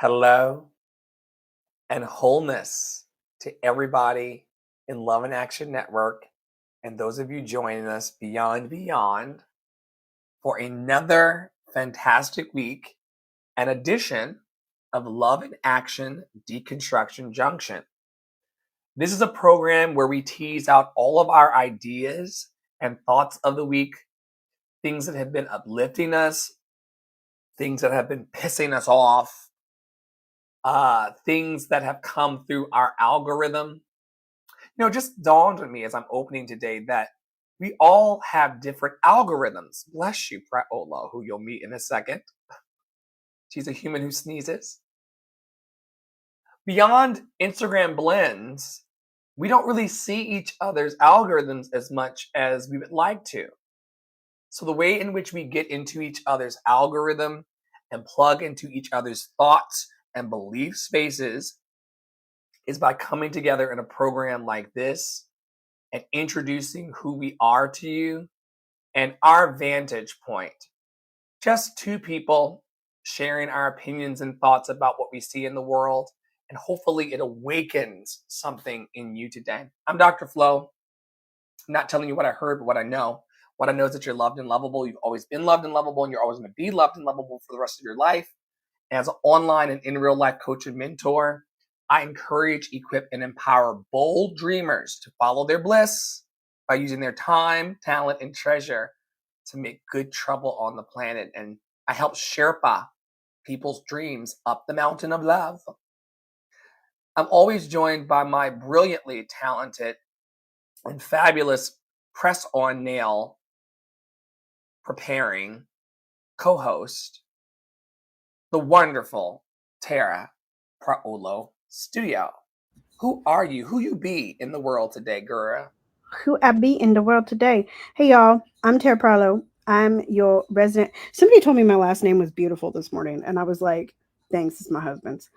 Hello and wholeness to everybody in Love and Action Network and those of you joining us beyond for another fantastic week, an edition of Love and Action Deconstruction Junction. This is a program where we tease out all of our ideas and thoughts of the week, things that have been uplifting us, things that have been pissing us off, things that have come through our algorithm. You know, it just dawned on me as I'm opening today that we all have different algorithms. Bless you, Praola, who you'll meet in a second. She's a human who sneezes. Beyond Instagram blends, we don't really see each other's algorithms as much as we would like to. So the way in which we get into each other's algorithm and plug into each other's thoughts and belief spaces is by coming together in a program like this and introducing who we are to you and our vantage point. Just two people sharing our opinions and thoughts about what we see in the world, and hopefully it awakens something in you today. I'm Dr. Flo. I'm not telling you what I heard, but what I know. What I know is that you're loved and lovable. You've always been loved and lovable, and you're always going to be loved and lovable for the rest of your life. As an online and in real life coach and mentor, I encourage, equip, and empower bold dreamers to follow their bliss by using their time, talent, and treasure to make good trouble on the planet. And I help Sherpa people's dreams up the mountain of love. I'm always joined by my brilliantly talented and fabulous press-on nail preparing co-host, the wonderful Tara Praolo Studio. Who are you? Who you be in the world today, girl? Who I be in the world today? Hey, y'all. I'm Tara Praolo. I'm your resident. Somebody told me my last name was beautiful this morning, and I was like, thanks, it's my husband's.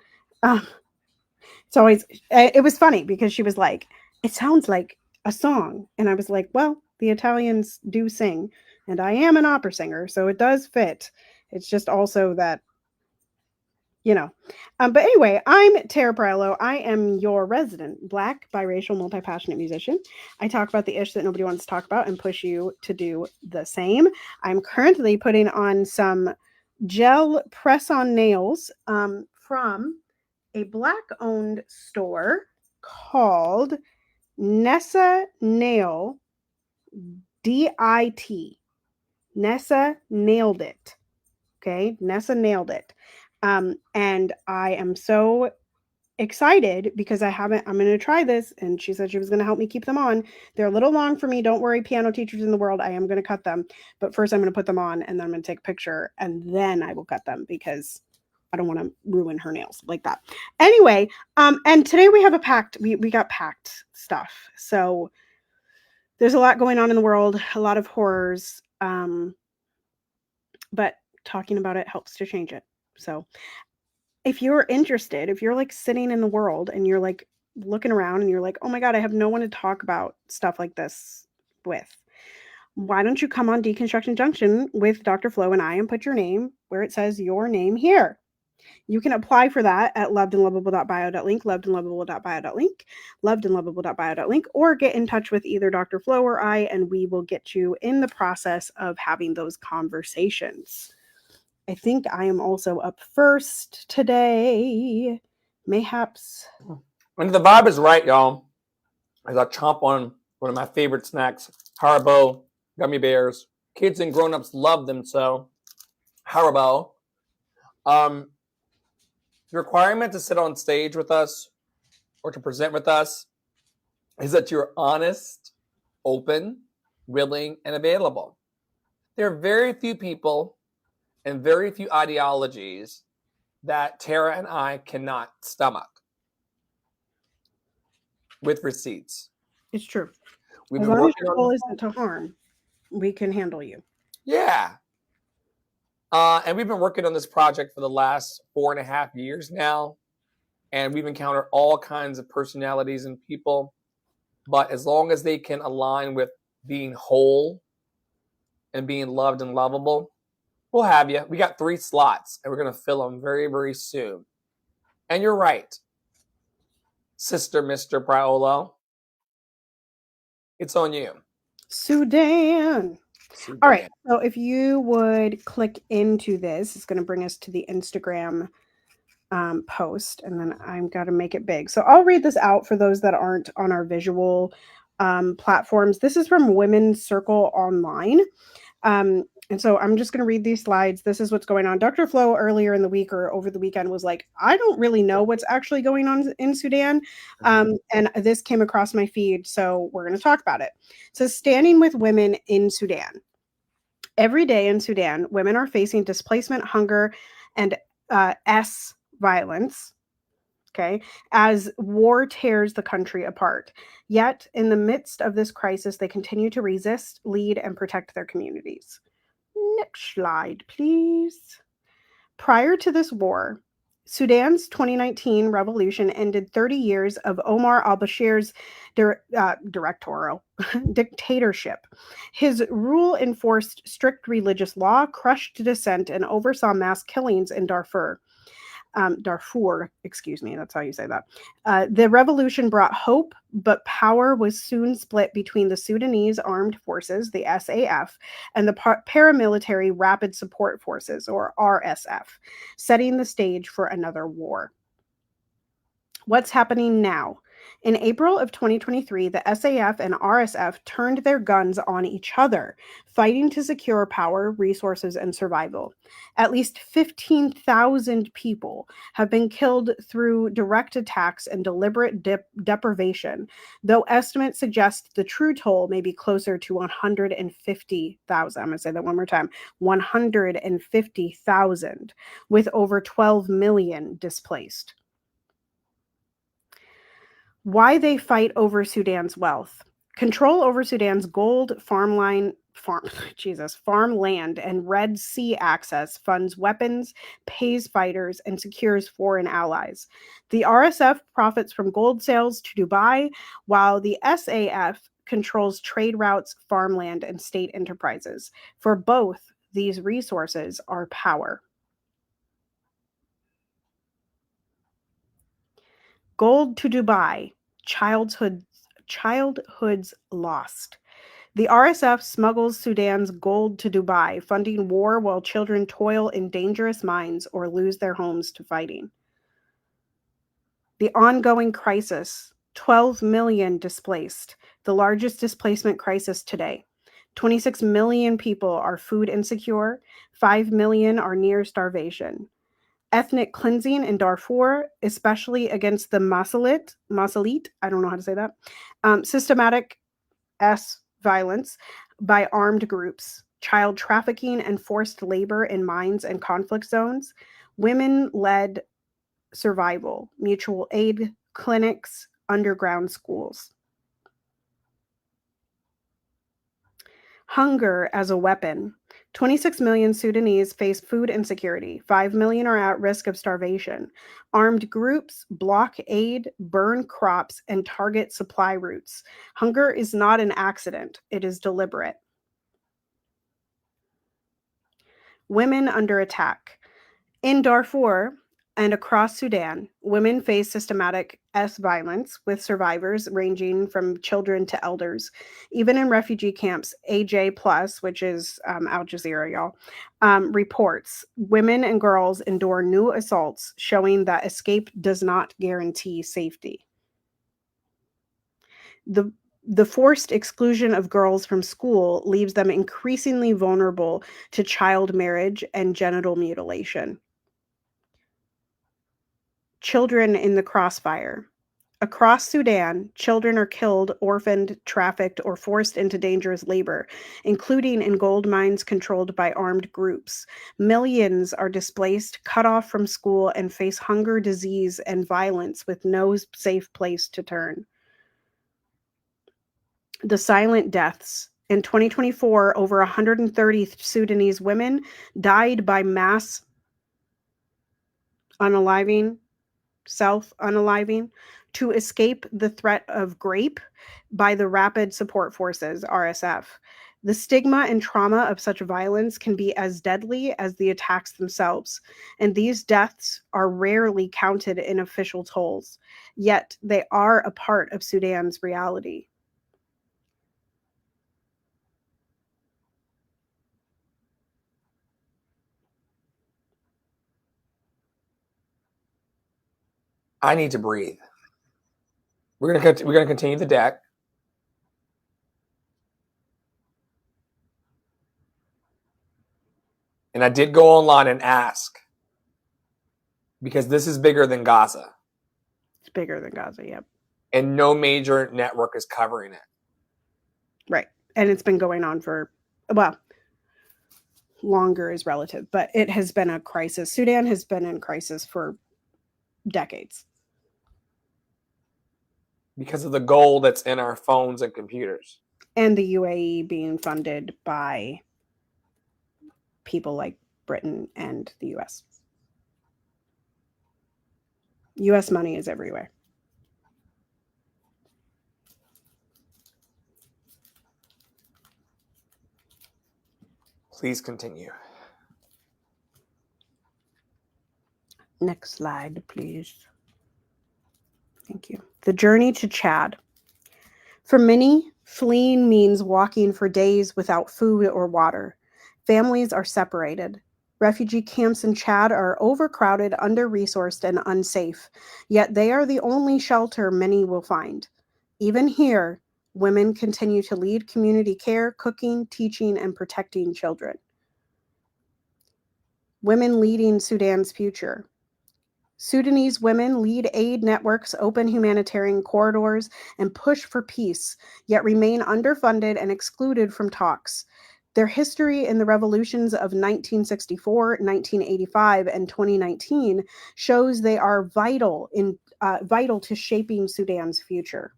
It's always, it was funny because she was like, it sounds like a song. And I was like, well, the Italians do sing, and I am an opera singer, so it does fit. It's just also that but anyway, I'm Tara Praolo. I am your resident Black, biracial, multi-passionate musician. I talk about the ish that nobody wants to talk about and push you to do the same. I'm currently putting on some gel press-on nails from a Black-owned store called Nessa Nail DIT. Nessa nailed it. Okay, Nessa nailed it. And I am so excited because I'm going to try this. And she said she was going to help me keep them on. They're a little long for me. Don't worry, piano teachers in the world. I am going to cut them. But first I'm going to put them on and then I'm going to take a picture and then I will cut them because I don't want to ruin her nails like that. Anyway, and today we have we got packed stuff. So there's a lot going on in the world, a lot of horrors. But talking about it helps to change it. So if you're interested, if you're like sitting in the world and you're like looking around and you're like, oh my God, I have no one to talk about stuff like this with, why don't you come on Deconstruction Junction with Dr. Flo and I and put your name where it says your name here. You can apply for that at lovedandlovable.bio.link, lovedandlovable.bio.link, lovedandlovable.bio.link, or get in touch with either Dr. Flo or I, and we will get you in the process of having those conversations. I think I am also up first today. Mayhaps. And the vibe is right, y'all. As I chomp on one of my favorite snacks, Haribo gummy bears. Kids and grown-ups love them, so Haribo. The requirement to sit on stage with us or to present with us is that you're honest, open, willing, and available. There are very few people and very few ideologies that Tara and I cannot stomach with receipts. It's true. We've as been long as working your on goal isn't to harm, we can handle you. Yeah. And we've been working on this project for the last 4.5 years now. And we've encountered all kinds of personalities and people. But as long as they can align with being whole and being loved and lovable, we'll have you. We got 3 slots and we're going to fill them very, very soon. And you're right, Sister Mr. Paolo. It's on you. Sudan. All right. Sudan. So if you would click into this, it's going to bring us to the Instagram post, and then I've got to make it big. So I'll read this out for those that aren't on our visual platforms. This is from Women's Circle Online. And so I'm just going to read these slides. This is what's going on. Dr. Flo earlier in the week or over the weekend was like, I don't really know what's actually going on in Sudan. And this came across my feed. So we're going to talk about it. So standing with women in Sudan. Every day in Sudan, women are facing displacement, hunger, and violence. Okay, as war tears the country apart. Yet, in the midst of this crisis, they continue to resist, lead, and protect their communities. Next slide, please. Prior to this war, Sudan's 2019 revolution ended 30 years of Omar al-Bashir's directorial dictatorship. His rule enforced strict religious law, crushed dissent, and oversaw mass killings in Darfur, excuse me, that's how you say that. The revolution brought hope, but power was soon split between the Sudanese Armed Forces, the SAF, and the paramilitary Rapid Support Forces, or RSF, setting the stage for another war. What's happening now? In April of 2023, the SAF and RSF turned their guns on each other, fighting to secure power, resources, and survival. At least 15,000 people have been killed through direct attacks and deliberate deprivation, though estimates suggest the true toll may be closer to 150,000. I'm going to say that one more time, 150,000, with over 12 million displaced. Why they fight over Sudan's wealth. Control over Sudan's gold, farmland, and Red Sea access funds weapons, pays fighters, and secures foreign allies. The RSF profits from gold sales to Dubai, while the SAF controls trade routes, farmland, and state enterprises. For both, these resources are power. Gold to Dubai, childhood's lost. The RSF smuggles Sudan's gold to Dubai, funding war while children toil in dangerous mines or lose their homes to fighting. The ongoing crisis, 12 million displaced, the largest displacement crisis today. 26 million people are food insecure, 5 million are near starvation. Ethnic cleansing in Darfur, especially against the Masalit, I don't know how to say that, systematic violence by armed groups, child trafficking and forced labor in mines and conflict zones, women-led survival, mutual aid clinics, underground schools. Hunger as a weapon. 26 million Sudanese face food insecurity. 5 million are at risk of starvation. Armed groups block aid, burn crops, and target supply routes. Hunger is not an accident. It is deliberate. Women under attack. In Darfur and across Sudan, women face systematic violence, with survivors ranging from children to elders. Even in refugee camps, AJ Plus, which is Al Jazeera, y'all, reports women and girls endure new assaults, showing that escape does not guarantee safety. The forced exclusion of girls from school leaves them increasingly vulnerable to child marriage and genital mutilation. Children in the crossfire. Across Sudan, children are killed, orphaned, trafficked, or forced into dangerous labor, including in gold mines controlled by armed groups. Millions are displaced, cut off from school, and face hunger, disease, and violence with no safe place to turn. The silent deaths. In 2024, over 130 Sudanese women died by mass self-unaliving to escape the threat of rape by the Rapid Support Forces, RSF. The stigma and trauma of such violence can be as deadly as the attacks themselves, and these deaths are rarely counted in official tolls, yet they are a part of Sudan's reality. I need to breathe. We're gonna continue the deck. And I did go online and ask, because this is bigger than Gaza. It's bigger than Gaza, yep. And no major network is covering it. Right. And it's been going on for, well, longer is relative, but it has been a crisis. Sudan has been in crisis for decades. Because of the gold that's in our phones and computers. And the UAE being funded by people like Britain and the US. US money is everywhere. Please continue. Next slide, please. Thank you. The journey to Chad. For many, fleeing means walking for days without food or water. Families are separated. Refugee camps in Chad are overcrowded, under-resourced, and unsafe, yet they are the only shelter many will find. Even here, women continue to lead community care, cooking, teaching, and protecting children. Women leading Sudan's future. Sudanese women lead aid networks, open humanitarian corridors, and push for peace, yet remain underfunded and excluded from talks. Their history in the revolutions of 1964, 1985, and 2019 shows they are vital to shaping Sudan's future.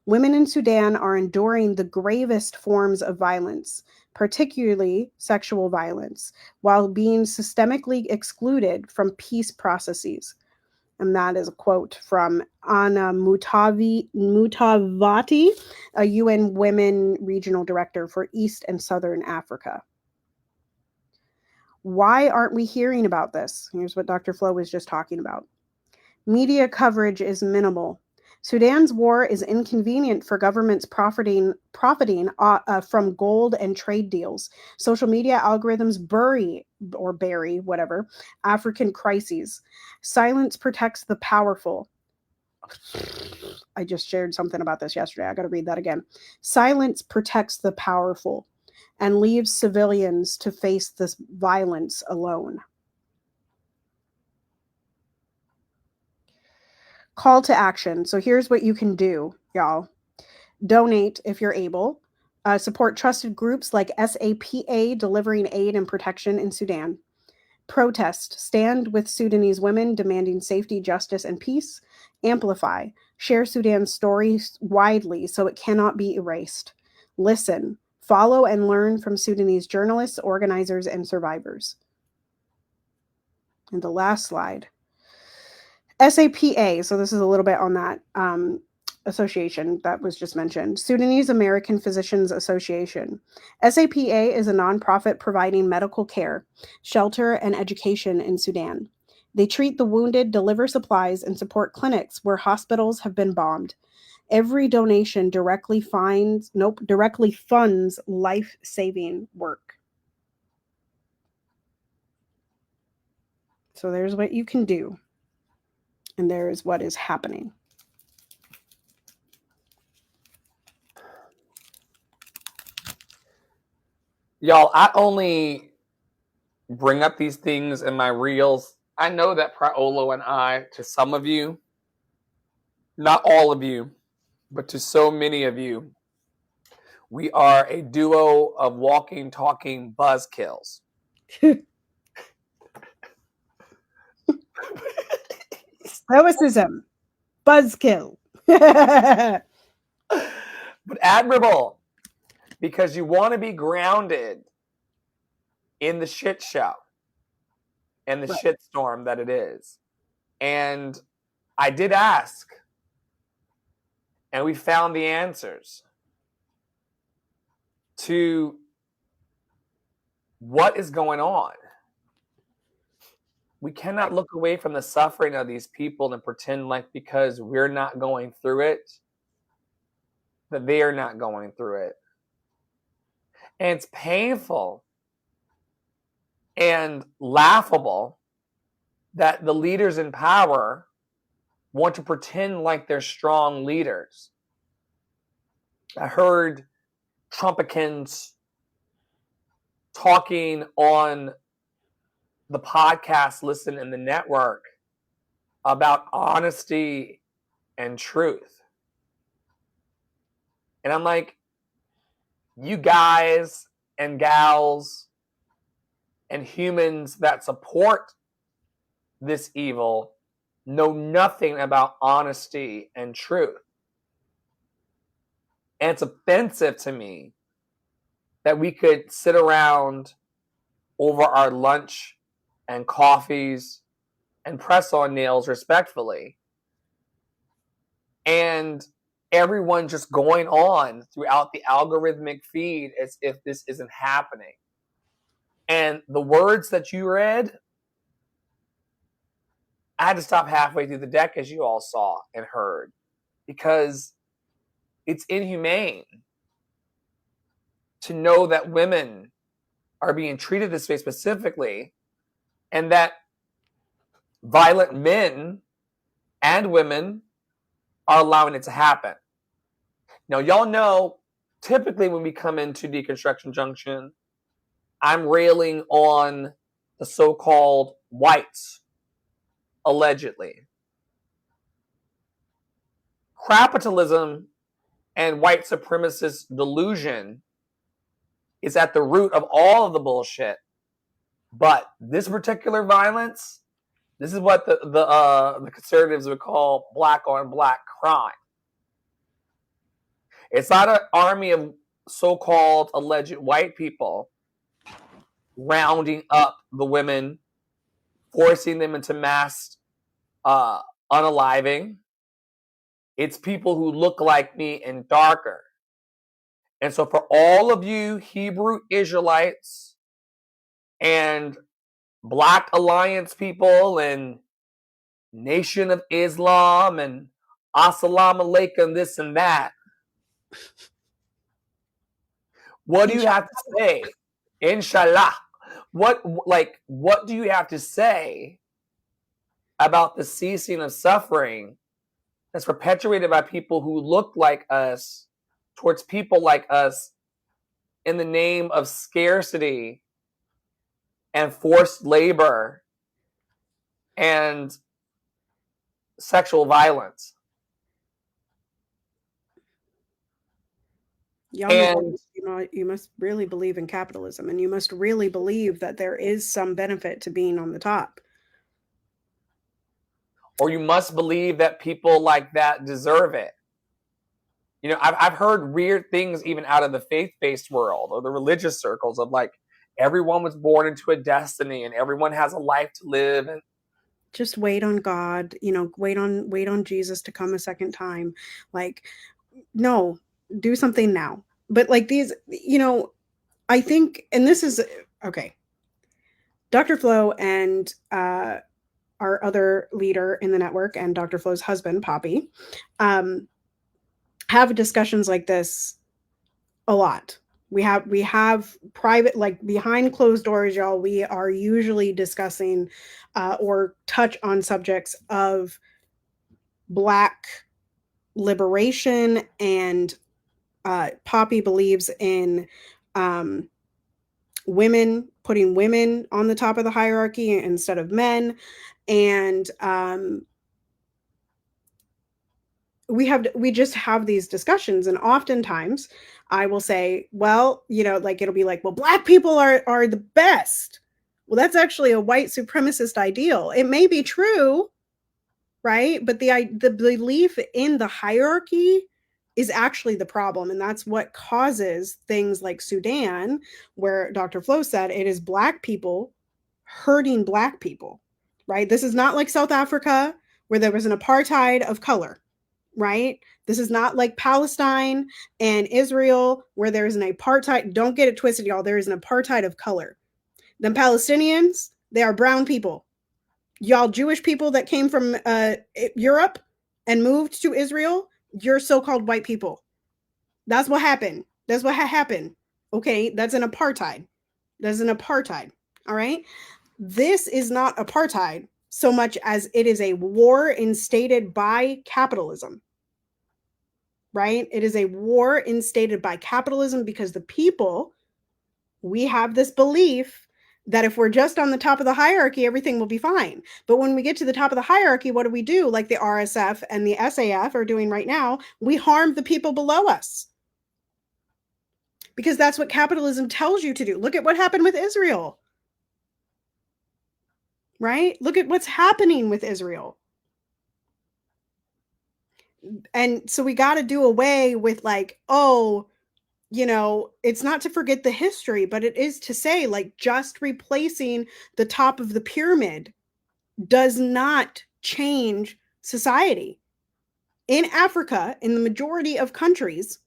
Women in Sudan are enduring the gravest forms of violence, particularly sexual violence, while being systemically excluded from peace processes. And that is a quote from Anna Mutavati, a UN Women Regional Director for East and Southern Africa. Why aren't we hearing about this? Here's what Dr. Flo was just talking about. Media coverage is minimal. Sudan's war is inconvenient for governments profiting from gold and trade deals. Social media algorithms bury African crises. Silence protects the powerful. I just shared something about this yesterday. I got to read that again. Silence protects the powerful and leaves civilians to face this violence alone. Call to action. So here's what you can do, y'all. Donate if you're able. Support trusted groups like SAPA, delivering aid and protection in Sudan. Protest. Stand with Sudanese women demanding safety, justice, and peace. Amplify. Share Sudan's story widely so it cannot be erased. Listen. Follow and learn from Sudanese journalists, organizers, and survivors. And the last slide. SAPA, so this is a little bit on that association that was just mentioned. Sudanese American Physicians Association. SAPA is a nonprofit providing medical care, shelter, and education in Sudan. They treat the wounded, deliver supplies, and support clinics where hospitals have been bombed. Every donation directly funds life-saving work. So there's what you can do. And there is what is happening. Y'all, I only bring up these things in my reels. I know that Praolo and I, to some of you, not all of you, but to so many of you, we are a duo of walking, talking buzzkills. Stoicism. Buzzkill. But admirable, because you want to be grounded in the shit show and the shit storm that it is. And I did ask, and we found the answers. to what is going on. We cannot look away from the suffering of these people and pretend like because we're not going through it, that they are not going through it. And it's painful and laughable that the leaders in power want to pretend like they're strong leaders. I heard Trumpicans talking on the podcast Listen in the Network about honesty and truth. And I'm like, you guys and gals and humans that support this evil know nothing about honesty and truth. And it's offensive to me that we could sit around over our lunch and coffees and press on nails respectfully, and everyone just going on throughout the algorithmic feed as if this isn't happening. And the words that you read, I had to stop halfway through the deck, as you all saw and heard, because it's inhumane to know that women are being treated this way specifically, and that violent men and women are allowing it to happen. Now, y'all know, typically when we come into Deconstruction Junction, I'm railing on the so-called whites, allegedly. Capitalism and white supremacist delusion is at the root of all of the bullshit. But this particular violence, this is what the conservatives would call black on black crime. It's not an army of so-called alleged white people rounding up the women, forcing them into mass unaliving. It's people who look like me and darker. And so for all of you Hebrew Israelites and Black Alliance people and Nation of Islam and Assalamu alaikum, this and that, what do you have to say? Inshallah. What do you have to say about the ceasing of suffering that's perpetuated by people who look like us towards people like us in the name of scarcity and forced labor and sexual violence? You must really believe in capitalism, and you must really believe that there is some benefit to being on the top. Or you must believe that people like that deserve it. You know, I've heard weird things even out of the faith-based world or the religious circles of like, everyone was born into a destiny and everyone has a life to live, and just wait on God, wait on Jesus to come a second time. Like, no, do something now. But like these, I think, and this is okay. Dr. Flo and our other leader in the network and Dr. Flo's husband, Poppy, have discussions like this a lot. We have private, like behind closed doors, y'all. We are usually discussing or touch on subjects of Black liberation, and Poppy believes in women, putting women on the top of the hierarchy instead of men. And we just have these discussions, and oftentimes I will say, well, like it'll be like, well, Black people are the best. Well, that's actually a white supremacist ideal. It may be true, right? But the belief in the hierarchy is actually the problem, and that's what causes things like Sudan, where Dr. Flo said it is Black people hurting Black people, right? This is not like South Africa, where there was an apartheid of color. right? This is not like Palestine and Israel where there's an apartheid. Don't get it twisted, y'all. There is an apartheid of color. The Palestinians, they are brown people. Y'all Jewish people that came from Europe and moved to Israel, you're so-called white people. That's what happened. That's what happened. Okay, that's an apartheid. That's an apartheid. All right. This is not apartheid so much as it is a war instated by capitalism. Right? It is a war instated by capitalism because the people, we have this belief that if we're just on the top of the hierarchy, everything will be fine. But when we get to the top of the hierarchy, what do? Like the RSF and the SAF are doing right now, we harm the people below us. Because that's what capitalism tells you to do. Look at what happened with Israel. Right? Look at what's happening with Israel. And so we got to do away with like, oh, you know, it's not to forget the history, but it is to say like just replacing the top of the pyramid does not change society. In Africa, in the majority of countries,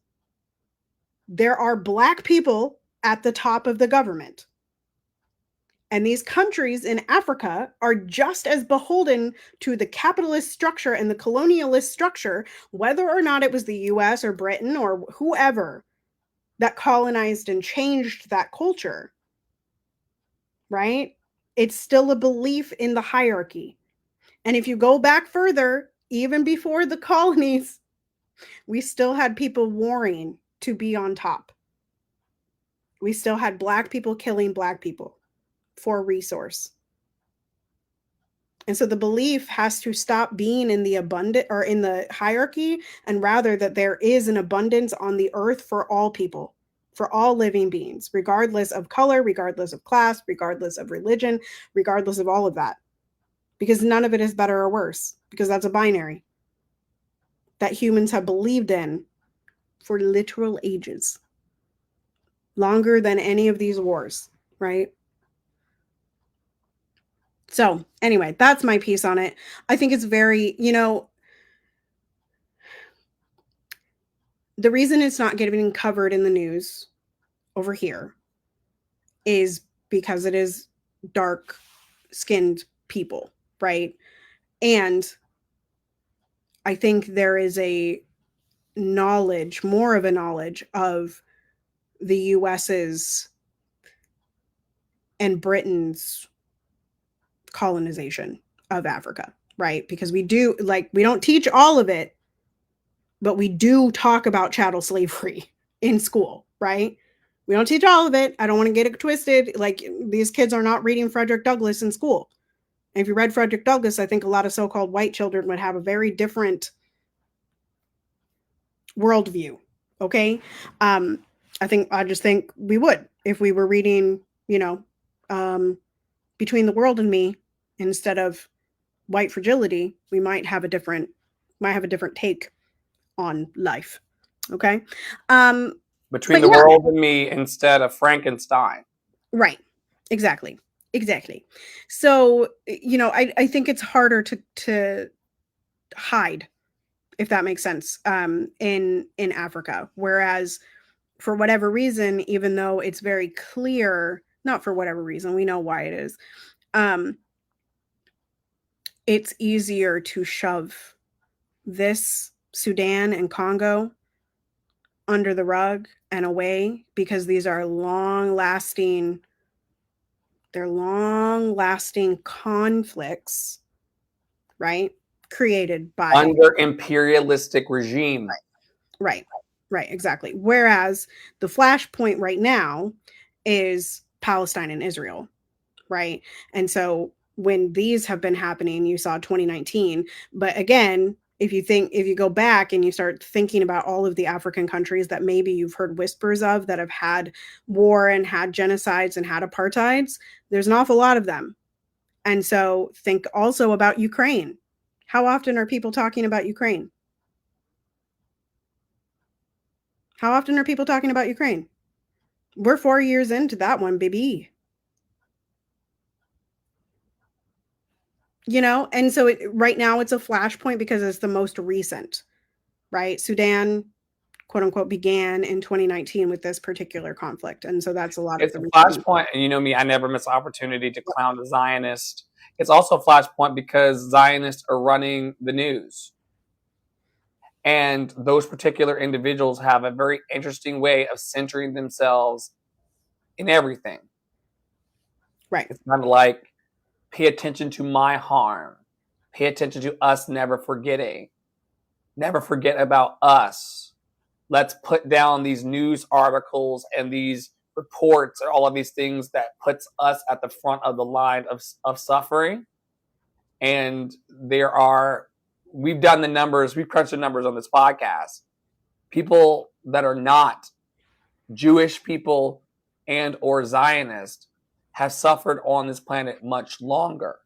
there are Black people at the top of the government. And these countries in Africa are just as beholden to the capitalist structure and the colonialist structure, whether or not it was the US or Britain or whoever that colonized and changed that culture, right? It's still a belief in the hierarchy. And if you go back further, even before the colonies, we still had people warring to be on top. We still had Black people killing Black people for a resource. And so the belief has to stop being in the abundant or in the hierarchy, and rather that there is an abundance on the earth for all people, for all living beings, regardless of color, regardless of class, regardless of religion, regardless of all of that. Because none of it is better or worse, because that's a binary that humans have believed in for literal ages, longer than any of these wars, right? So anyway, that's my piece on it. I think it's very, you know, the reason it's not getting covered in the news over here is because it is dark skinned people, right? And I think there is a knowledge, more of a knowledge of the US's and Britain's colonization of Africa, right? Because we do, like, we don't teach all of it, but we do talk about chattel slavery in school, right? We don't teach all of it. I don't want to get it twisted. Like, these kids are not reading Frederick Douglass in school. And if you read Frederick Douglass, I think a lot of so-called white children would have a very different worldview. Okay. I just think we would if we were reading, you know, Between the World and Me instead of White Fragility, we might have a different take on life. Okay. Between But the yeah, World and Me instead of Frankenstein. right. Exactly. So, you know, I think it's harder to hide, if that makes sense, in Africa. Whereas for whatever reason, even though it's very clear, not for whatever reason, we know why it is, it's easier to shove this Sudan and Congo under the rug and away because these are long-lasting conflicts, right? Created by Under imperialistic regime. right, exactly. Whereas the flashpoint right now is Palestine and Israel, right? And so when these have been happening, you saw 2019, but again, if you go back and you start thinking about all of the African countries that maybe you've heard whispers of that have had war and had genocides and had apartheids, there's an awful lot of them. And so think also about Ukraine. How often are people talking about Ukraine? How often are people talking about Ukraine? We're 4 years into that one, baby. You know, and so right now it's a flashpoint because it's the most recent. right? Sudan, quote unquote, began in 2019 with this particular conflict. And so that's a lot of It's the a reason. flashpoint, and you know me, I never miss opportunity to clown the Zionist. It's also a flashpoint because Zionists are running the news. And those particular individuals have a very interesting way of centering themselves in everything. Right. It's kind of like, pay attention to my harm. Pay attention to us never forgetting. Never forget about us. Let's put down these news articles and these reports and all of these things that puts us at the front of the line of suffering. And we've done the numbers, we've crunched the numbers on this podcast. People that are not Jewish people and or Zionist have suffered on this planet much longer.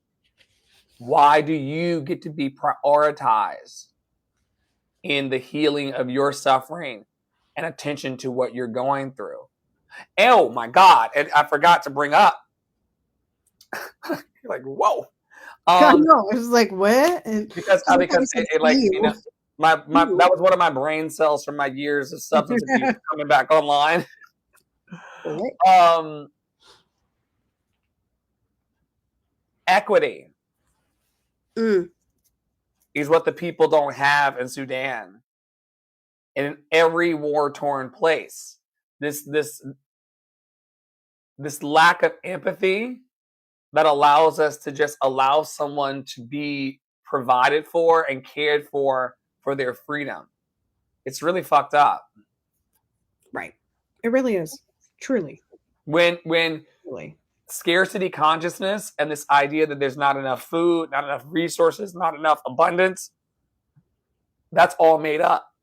Why do you get to be prioritized in the healing of your suffering and attention to what you're going through? Oh my God. And I forgot to bring up, you're like, whoa. I know. I was like, what? And Because it like, you know, that was one of my brain cells from my years of substance abuse coming back online. Equity is what the people don't have in Sudan. And in every war-torn place, this lack of empathy that allows us to just allow someone to be provided for and cared for their freedom. It's really fucked up. Right. It really is. Truly. When scarcity consciousness and this idea that there's not enough food, not enough resources, not enough abundance, that's all made up.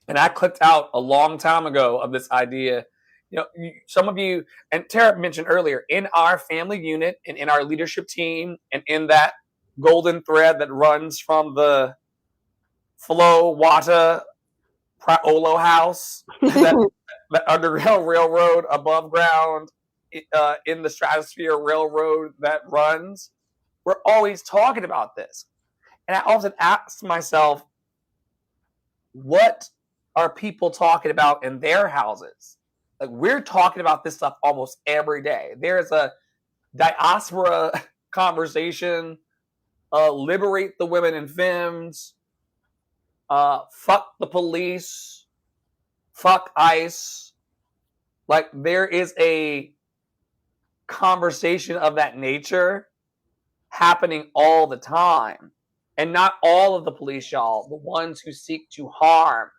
And I clicked out a long time ago of this idea. You know, some of you, and Tara mentioned earlier, in our family unit and in our leadership team and in that golden thread that runs from the Flo Wata Praolo house, that underground railroad above ground, in the stratosphere railroad that runs, we're always talking about this. And I often ask myself, what are people talking about in their houses? Like, we're talking about this stuff almost every day. There's a diaspora conversation, liberate the women and femmes, fuck the police, fuck ICE. Like, there is a conversation of that nature happening all the time. And not all of the police, y'all, the ones who seek to harm.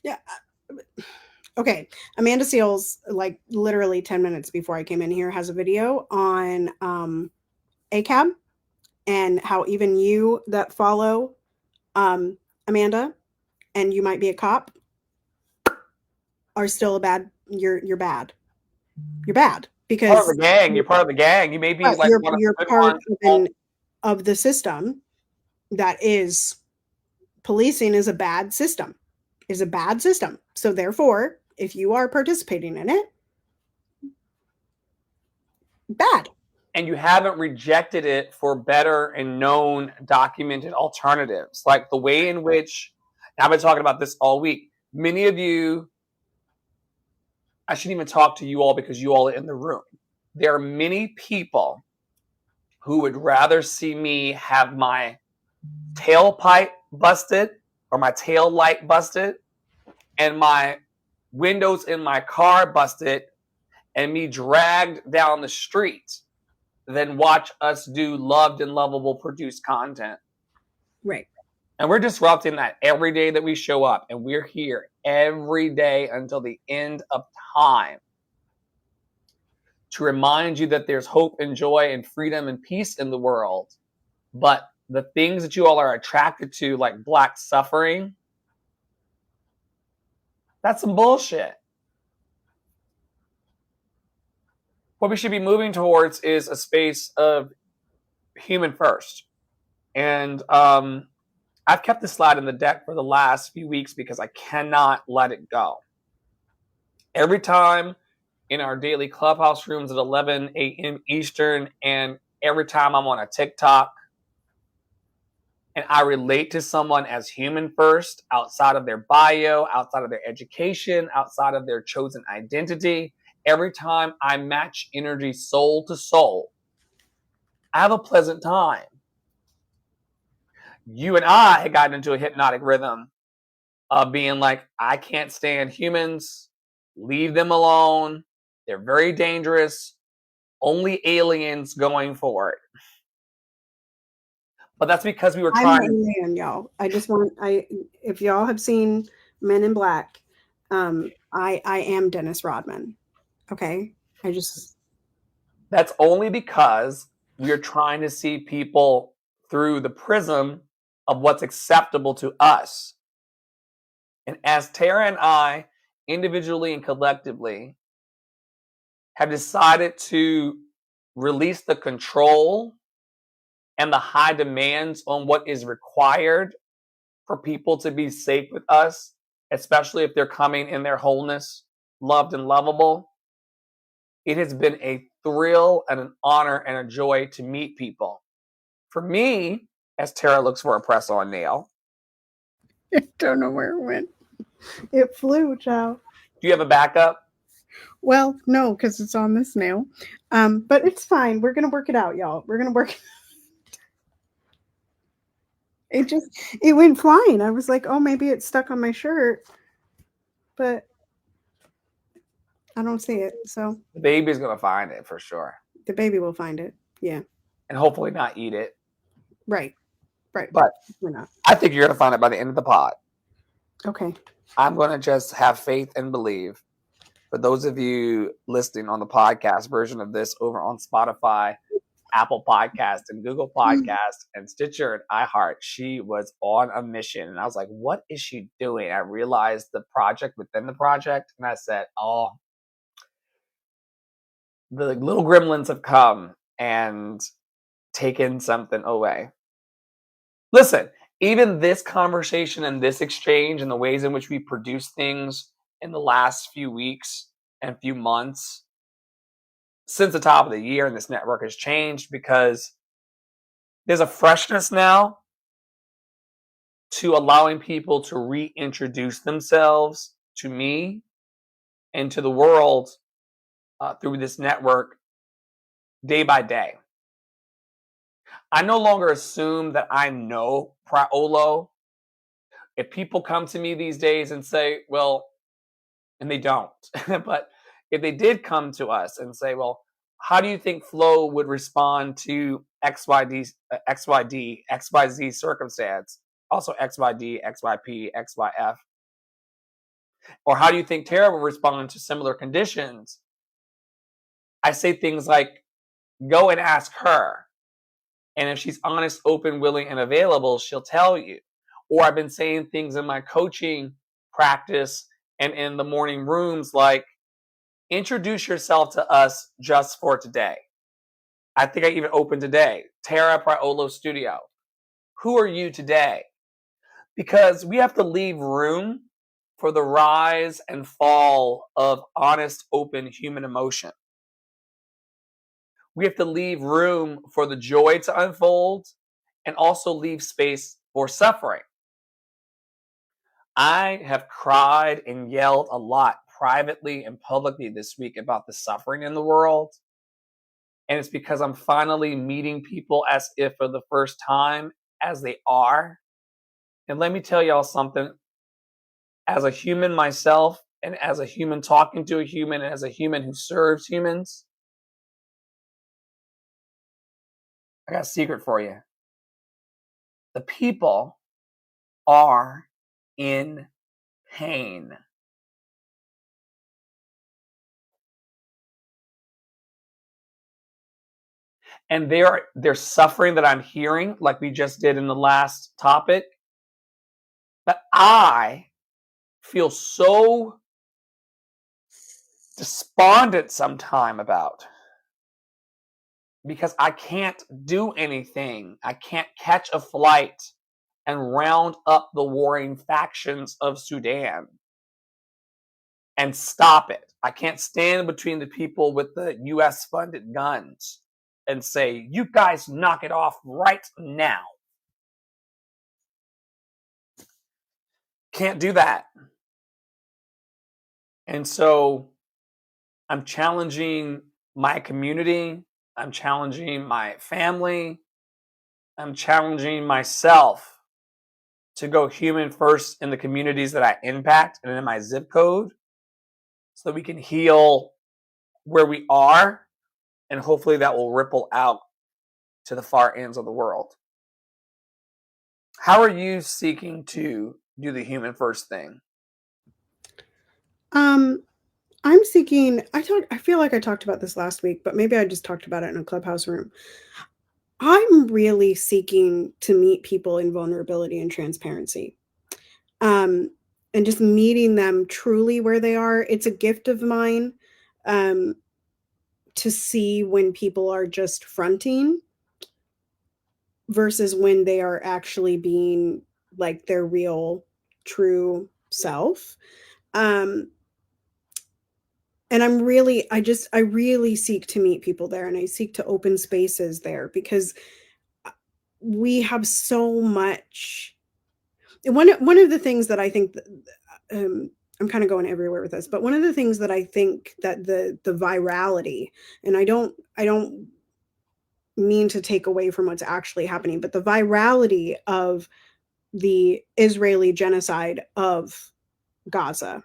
Yeah. Okay. Amanda Seals, like literally 10 minutes before I came in here, has a video on ACAB and how even you that follow Amanda, and you might be a cop, are still you're bad. You're bad because part of the gang. You're part of the gang. You may be like you're part of the system that is policing is a bad system. So therefore, if you are participating in it, bad. And you haven't rejected it for better and known documented alternatives. Like the way in which, I've been talking about this all week. Many of you, I shouldn't even talk to you all because you all are in the room. There are many people who would rather see me have my tailpipe busted or my tail light busted and my windows in my car busted and me dragged down the street than watch us do loved and lovable produced content. Right. And we're disrupting that every day that we show up, and we're here every day until the end of time to remind you that there's hope and joy and freedom and peace in the world. But the things that you all are attracted to, like Black suffering, that's some bullshit. What we should be moving towards is a space of human first. And I've kept this slide in the deck for the last few weeks because I cannot let it go. Every time in our daily clubhouse rooms at 11 a.m. Eastern, and every time I'm on a TikTok, and I relate to someone as human first, outside of their bio, outside of their education, outside of their chosen identity, every time I match energy soul to soul, I have a pleasant time. You and I had gotten into a hypnotic rhythm of being like, I can't stand humans, leave them alone. They're very dangerous. Only aliens going forward. But that's because we were I'm trying. an alien, y'all. If y'all have seen Men in Black, I am Dennis Rodman. Okay. That's only because we are trying to see people through the prism of what's acceptable to us. And as Tara and I, individually and collectively, have decided to release the control and the high demands on what is required for people to be safe with us, especially if they're coming in their wholeness, loved and lovable, it has been a thrill and an honor and a joy to meet people. For me, as Tara looks for a press-on nail, I don't know where it went. It flew, child. do you have a backup? Well, no, because it's on this nail. But it's fine. We're gonna work it out, y'all. We're gonna work. It went flying. I was like, oh, maybe it's stuck on my shirt, but I don't see it. So The baby's going to find it for sure. the baby will find it. Yeah. And hopefully not eat it. Right. But we're not. I think you're going to find it by the end of the pod. Okay. I'm going to just have faith and believe. For those of you listening on the podcast version of this over on Spotify, Apple Podcast, and Google Podcast, and Stitcher and iHeart, she was on a mission. And I was like, what is she doing? I realized the project within the project. And I said, oh, the little gremlins have come and taken something away. Listen, even this conversation and this exchange and the ways in which we produce things in the last few weeks and few months since the top of the year, and this network has changed because there's a freshness now to allowing people to reintroduce themselves to me and to the world through this network day by day. I no longer assume that I know Praolo. If people come to me these days and say, well, and they don't, but if they did come to us and say, well, how do you think Flo would respond to XYZ circumstance, also XYD, XYP, XYF? Or how do you think Tara will respond to similar conditions? I say things like, go and ask her. And if she's honest, open, willing, and available, she'll tell you. Or I've been saying things in my coaching practice and in the morning rooms like, introduce yourself to us just for today. I think I even opened today, Tara Praolo Studio. Who are you today? Because we have to leave room for the rise and fall of honest, open human emotion. We have to leave room for the joy to unfold and also leave space for suffering. I have cried and yelled a lot privately and publicly this week about the suffering in the world. And it's because I'm finally meeting people as if for the first time as they are. And let me tell y'all something. As a human myself, and as a human talking to a human, and as a human who serves humans, I got a secret for you. The people are in pain. And they're suffering that I'm hearing, like we just did in the last topic, that I feel so despondent sometime about, because I can't do anything. I can't catch a flight and round up the warring factions of Sudan and stop it. I can't stand between the people with the US funded guns and say, you guys knock it off right now. can't do that. And so I'm challenging my community. I'm challenging my family. I'm challenging myself to go human first in the communities that I impact and in my zip code so that we can heal where we are, and hopefully that will ripple out to the far ends of the world. How are you seeking to do the human first thing? I'm seeking, I feel like I talked about this last week, but maybe I just talked about it in a Clubhouse room. I'm really seeking to meet people in vulnerability and transparency. And just meeting them truly where they are. It's a gift of mine to see when people are just fronting versus when they are actually being like their real, true self. And I really seek to meet people there, and I seek to open spaces there because we have so much. One of the things that I think I'm kind of going everywhere with this, but one of the things that I think that the virality, and I don't mean to take away from what's actually happening, but the virality of the Israeli genocide of Gaza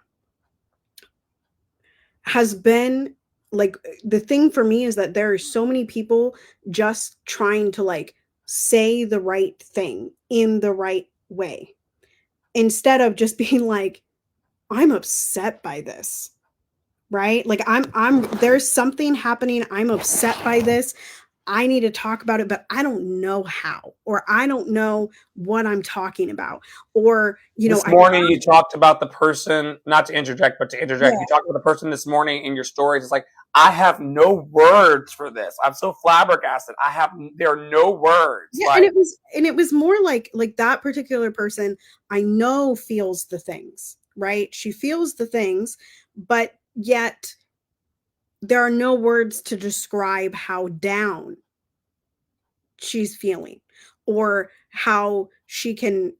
has been like, the thing for me is that there are so many people just trying to like say the right thing in the right way instead of just being like, I'm upset by this, right? Like there's something happening. I'm upset by this. I need to talk about it, but I don't know how, or I don't know what I'm talking about. Or, This morning you talked about the person, not to interject, but to interject. Yeah. You talked about the person this morning in your stories. It's like, I have no words for this. I'm so flabbergasted. There are no words. Yeah, like, and it was more like that particular person I know feels the things, right? She feels the things, but yet there are no words to describe how down she's feeling or how she can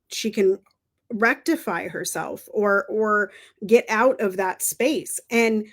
rectify herself or get out of that space. And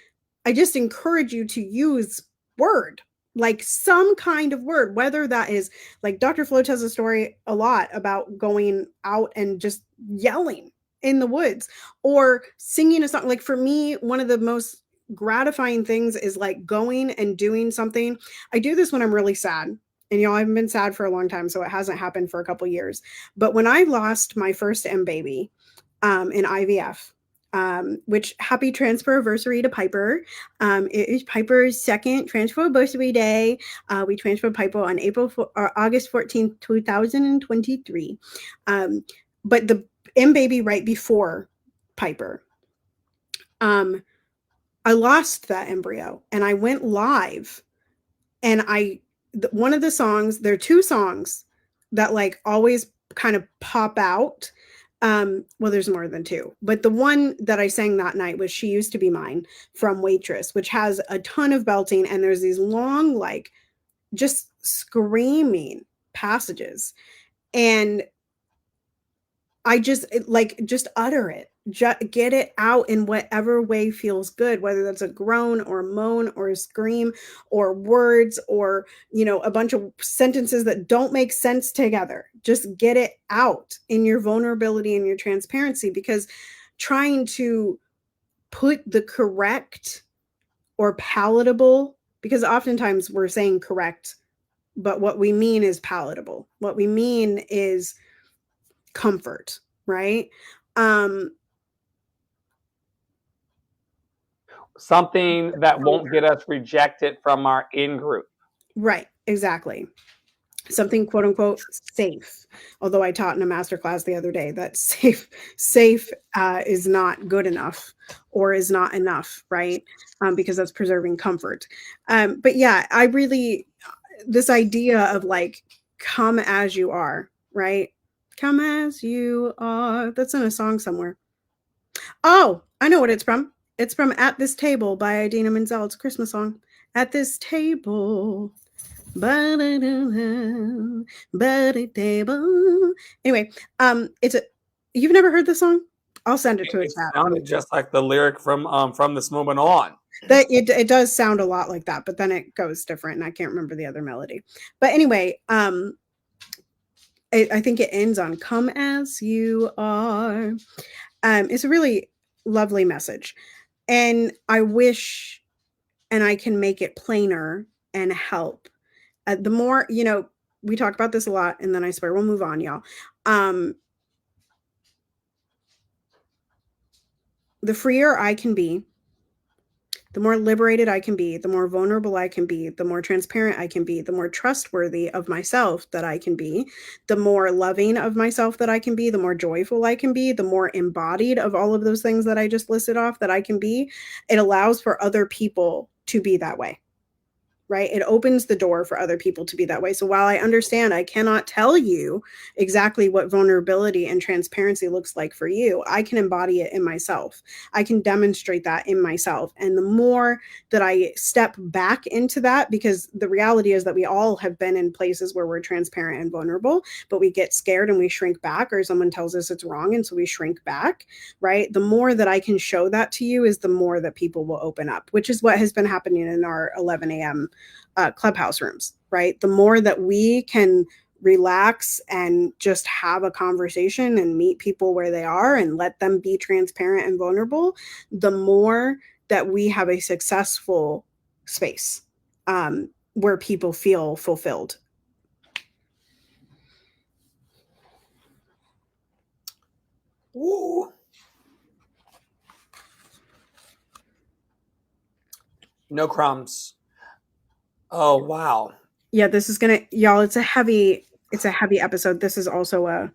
I just encourage you to use word, like some kind of word, whether that is like Dr. Flo tells a story a lot about going out and just yelling in the woods or singing a song. Like for me, one of the most gratifying things is like going and doing something. I do this when I'm really sad. And I haven't been sad for a long time, so it hasn't happened for a couple years. But when I lost my first M baby in IVF, which happy transfer anniversary to Piper. It is Piper's second transfer anniversary day. We transferred Piper on August 14th, 2023. But the M baby right before Piper, I lost that embryo and I went live and one of the songs, there are two songs that like always kind of pop out. Well, there's more than two, but the one that I sang that night was She Used to Be Mine from Waitress, which has a ton of belting. And there's these long, like just screaming passages. And I just utter it, get it out in whatever way feels good, whether that's a groan or a moan or a scream or words or, a bunch of sentences that don't make sense together. Just get it out in your vulnerability and your transparency, because trying to put the correct or palatable, because oftentimes we're saying correct, but what we mean is palatable. What we mean is comfort, right? Something that won't get us rejected from our in-group. Right, exactly. Something quote unquote safe. Although I taught in a masterclass the other day that safe is not good enough or is not enough, right? Because that's preserving comfort. But yeah, I really, this idea of like, come as you are, right? Come as you are. That's in a song somewhere. Oh, I know what it's from. It's from At This Table by Idina Menzel. It's a Christmas song. At this table. Anyway, you've never heard this song? I'll send it to a It chat. sounded just like the lyric from This Moment On. That it does sound a lot like that, but then it goes different, and I can't remember the other melody. But anyway, I think it ends on "Come as you are." It's a really lovely message, and I wish, and I can make it plainer and help. The more, we talk about this a lot, and then I swear we'll move on, y'all. The freer I can be, the more liberated I can be, the more vulnerable I can be, the more transparent I can be, the more trustworthy of myself that I can be, the more loving of myself that I can be, the more joyful I can be, the more embodied of all of those things that I just listed off that I can be. It allows for other people to be that way. Right? It opens the door for other people to be that way. So while I understand I cannot tell you exactly what vulnerability and transparency looks like for you, I can embody it in myself. I can demonstrate that in myself. And the more that I step back into that, because the reality is that we all have been in places where we're transparent and vulnerable, but we get scared and we shrink back, or someone tells us it's wrong, and so we shrink back, right? The more that I can show that to you is the more that people will open up, which is what has been happening in our 11 a.m. Clubhouse rooms, right? The more that we can relax and just have a conversation and meet people where they are and let them be transparent and vulnerable, the more that we have a successful space where people feel fulfilled. Ooh. No crumbs. Oh wow. Yeah, this is gonna, y'all, it's a heavy episode. This is also a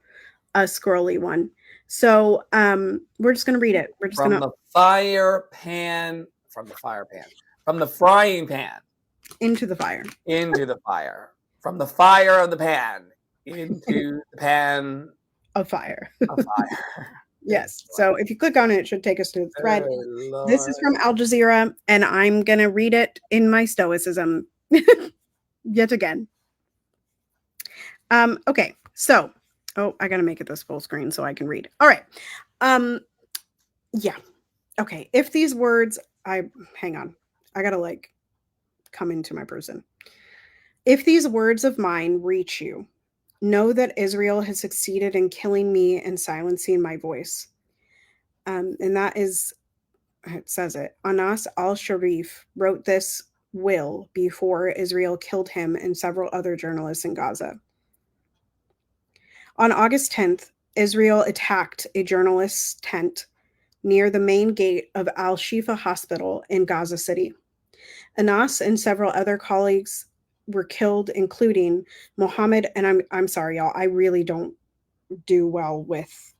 scrolly one. So we're just gonna read it. We're just From gonna the fire pan, from the frying pan into the fire. into the fire, from the fire of the pan into the pan Of fire. of fire. Yes. So if you click on it, it should take us to the thread. Oh, This is from Al Jazeera, and I'm going to read it in my stoicism yet again. Okay. So, I got to make it this full screen so I can read. All right. Yeah. Okay. If these words, hang on. I got to come into my person. If these words of mine reach you, know that Israel has succeeded in killing me and silencing my voice. And that is, it says it. Anas al-Sharif wrote this will before Israel killed him and several other journalists in Gaza. On August 10th, Israel attacked a journalist's tent near the main gate of Al-Shifa Hospital in Gaza City. Anas and several other colleagues were killed, including Mohammed, and I'm sorry, y'all, I really don't do well with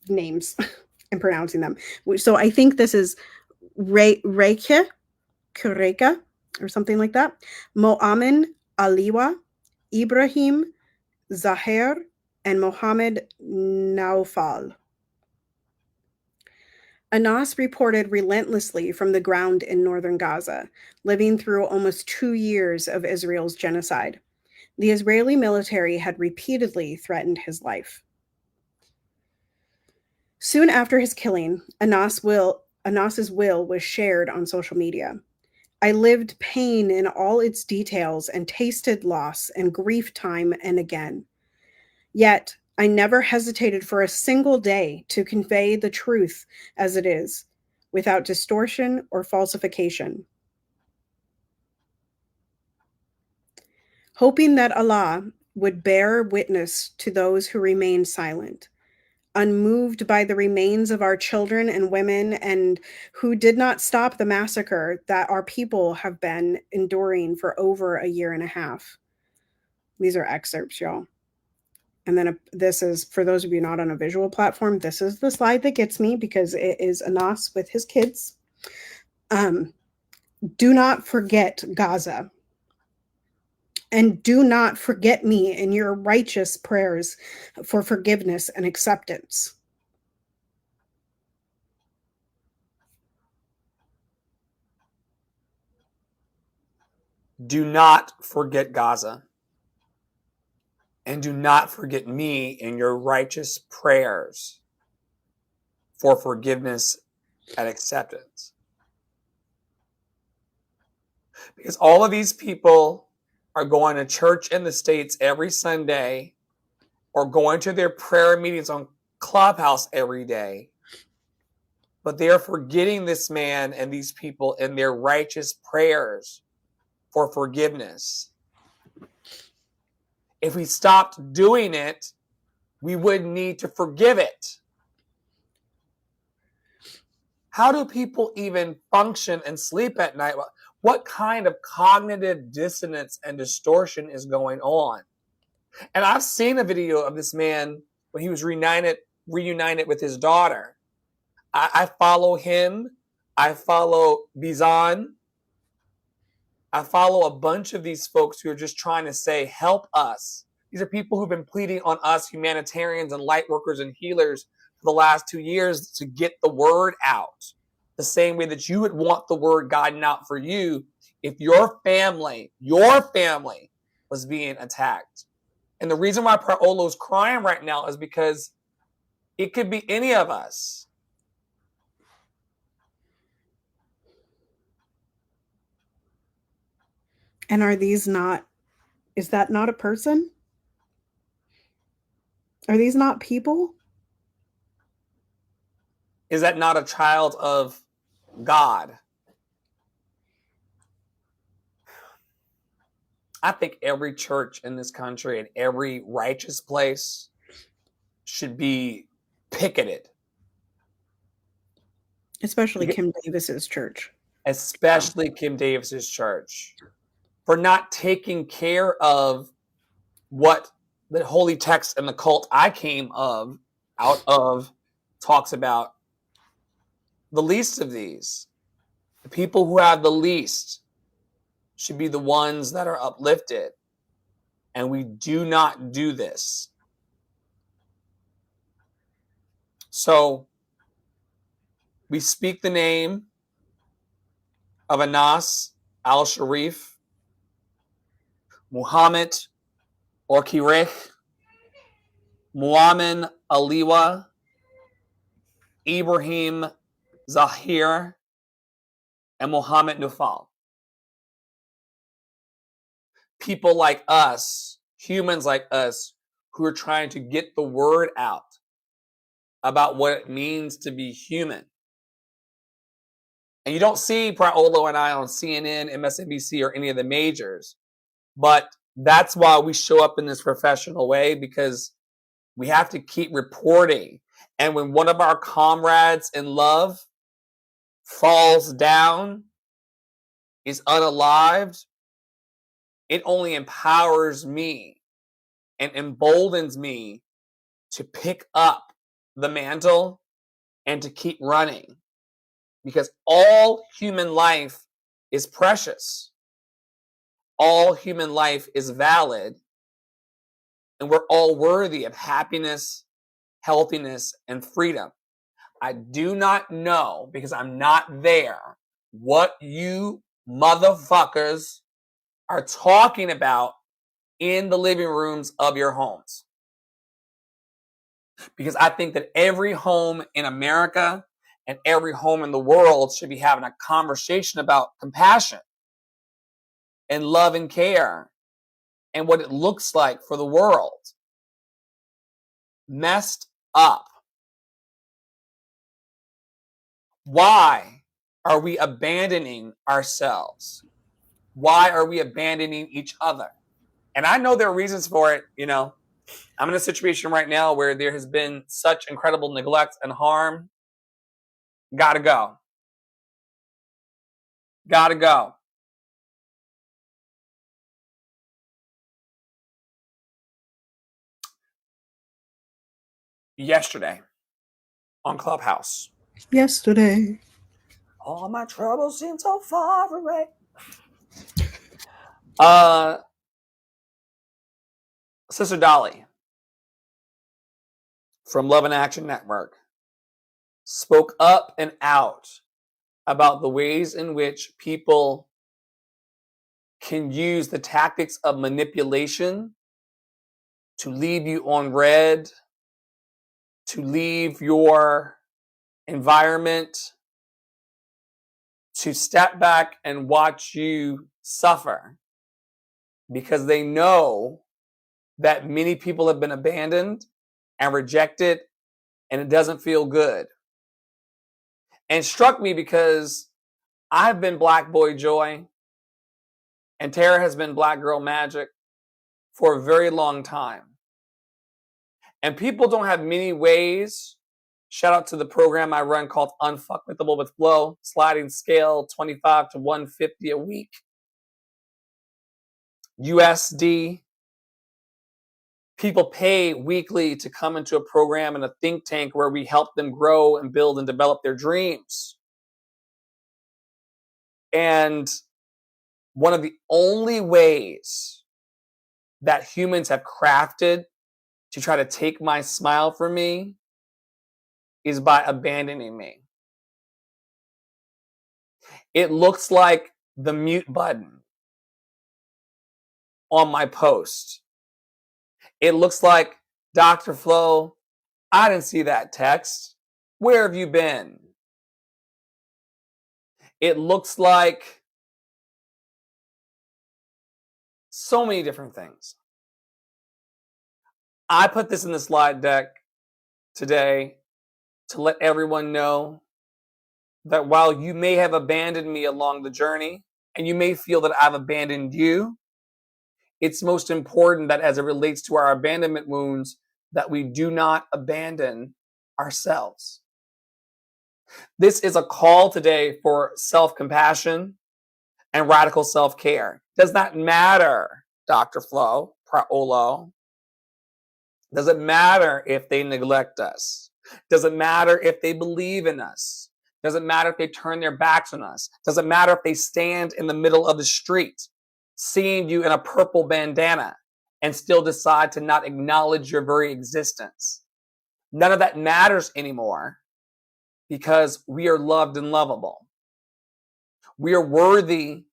names and pronouncing them. So I think this is Kureka or something like that. Mo'amin Aliwa, Ibrahim Zahir, and Mohammed Naufal. Anas reported relentlessly from the ground in northern Gaza, living through almost 2 years of Israel's genocide. The Israeli military had repeatedly threatened his life. Soon after his killing, Anas's will was shared on social media. I lived pain in all its details and tasted loss and grief time and again. Yet, I never hesitated for a single day to convey the truth as it is, without distortion or falsification. Hoping that Allah would bear witness to those who remain silent, unmoved by the remains of our children and women, and who did not stop the massacre that our people have been enduring for over a year and a half. These are excerpts, y'all. And then this is, for those of you not on a visual platform, this is the slide that gets me because it is Anas with his kids. Do not forget Gaza. And do not forget me in your righteous prayers for forgiveness and acceptance. Do not forget Gaza. And do not forget me in your righteous prayers for forgiveness and acceptance. Because all of these people are going to church in the States every Sunday or going to their prayer meetings on Clubhouse every day. But they are forgetting this man and these people in their righteous prayers for forgiveness. If we stopped doing it, we wouldn't need to forgive it. How do people even function and sleep at night? What kind of cognitive dissonance and distortion is going on? And I've seen a video of this man when he was reunited with his daughter. I follow him. I follow Bizan. I follow a bunch of these folks who are just trying to say, help us. These are people who've been pleading on us, humanitarians and light workers and healers, for the last 2 years to get the word out. The same way that you would want the word gotten out for you if your family was being attacked. And the reason why Paolo's crying right now is because it could be any of us. And is that not a person? Are these not people? Is that not a child of God? I think every church in this country and every righteous place should be picketed. Especially Kim Davis's church. Especially Kim Davis's church. For not taking care of what the holy text and the cult I came out of talks about. The least of these, the people who have the least, should be the ones that are uplifted. And we do not do this. So we speak the name of Anas al-Sharif, Muhammad Orkirech, Muamin Aliwa, Ibrahim Zahir, and Muhammad Nufal. People like us, humans like us, who are trying to get the word out about what it means to be human. And you don't see Paolo and I on CNN, MSNBC, or any of the majors. But that's why we show up in this professional way, because we have to keep reporting. And when one of our comrades in love falls down, is unalived, it only empowers me and emboldens me to pick up the mantle and to keep running. Because all human life is precious. All human life is valid. And we're all worthy of happiness, healthiness, and freedom. I do not know, because I'm not there, what you motherfuckers are talking about in the living rooms of your homes. Because I think that every home in America and every home in the world should be having a conversation about compassion and love and care and what it looks like for the world. Messed up. Why are we abandoning ourselves? Why are we abandoning each other? And I know there are reasons for it. You know, I'm in a situation right now where there has been such incredible neglect and harm. Gotta go. Gotta go. Yesterday on Clubhouse. Yesterday. All my troubles seem so far away. Sister Dolly from Love and Action Network spoke up and out about the ways in which people can use the tactics of manipulation to leave you on red, to leave your environment, to step back and watch you suffer, because they know that many people have been abandoned and rejected, and it doesn't feel good. And it struck me because I've been Black Boy Joy and Tara has been Black Girl Magic for a very long time. And people don't have many ways. Shout out to the program I run called Unfuckwithable with Flow, sliding scale 25 to 150 a week. USD. People pay weekly to come into a program and a think tank where we help them grow and build and develop their dreams. And one of the only ways that humans have crafted to try to take my smile from me is by abandoning me. It looks like the mute button on my post. It looks like, Dr. Flo, I didn't see that text. Where have you been? It looks like so many different things. I put this in the slide deck today to let everyone know that while you may have abandoned me along the journey, and you may feel that I've abandoned you, it's most important that as it relates to our abandonment wounds, that we do not abandon ourselves. This is a call today for self-compassion and radical self-care. Does not matter, Dr. Flo, Praolo. Doesn't matter if they neglect us. Doesn't matter if they believe in us. Doesn't matter if they turn their backs on us. Doesn't matter if they stand in the middle of the street, seeing you in a purple bandana, and still decide to not acknowledge your very existence. None of that matters anymore, because we are loved and lovable. We are worthy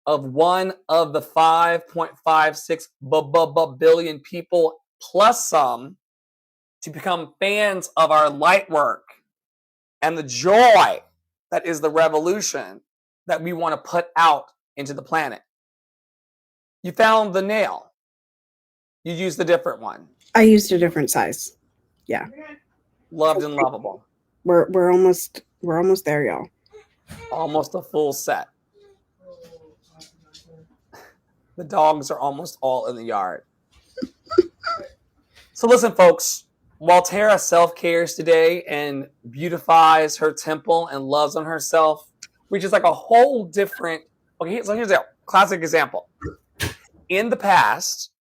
of one of the 5.56 billion people plus some to become fans of our light work and the joy that is the revolution that we want to put out into the planet. You found the nail. You used a different one. I used a different size. Yeah. Loved and lovable. We're almost there, y'all. Almost a full set. The dogs are almost all in the yard. So listen, folks, while Tara self-cares today and beautifies her temple and loves on herself, which is like a whole different... Okay, so here's a classic example. In the past,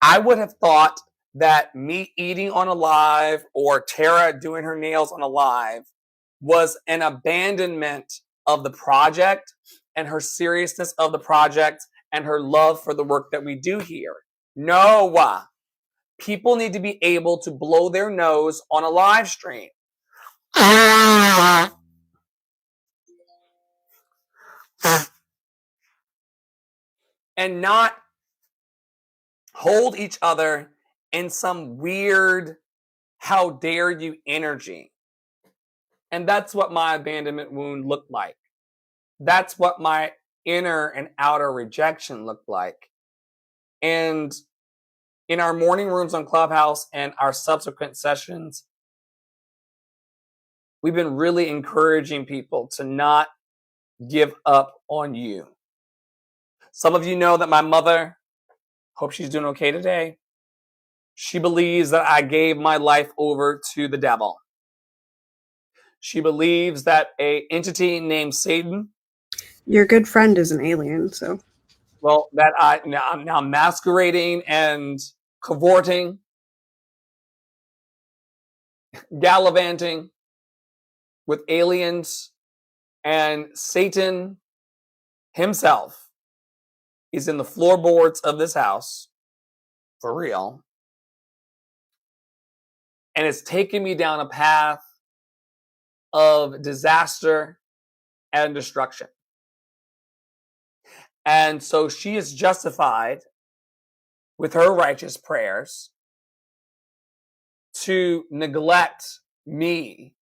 I would have thought that me eating on a live or Tara doing her nails on a live was an abandonment of the project and her seriousness of the project and her love for the work that we do here. No. People need to be able to blow their nose on a live stream. And not hold each other in some weird, how dare you energy. And that's what my abandonment wound looked like. That's what my inner and outer rejection looked like. And in our morning rooms on Clubhouse and our subsequent sessions, we've been really encouraging people to not give up on you. Some of you know that my mother, hope she's doing okay today, she believes that I gave my life over to the devil. She believes that an entity named Satan... Your good friend is an alien, so... Well, that I'm now masquerading and cavorting, gallivanting with aliens, and Satan himself is in the floorboards of this house, for real, and it's taken me down a path of disaster and destruction. And so she is justified with her righteous prayers to neglect me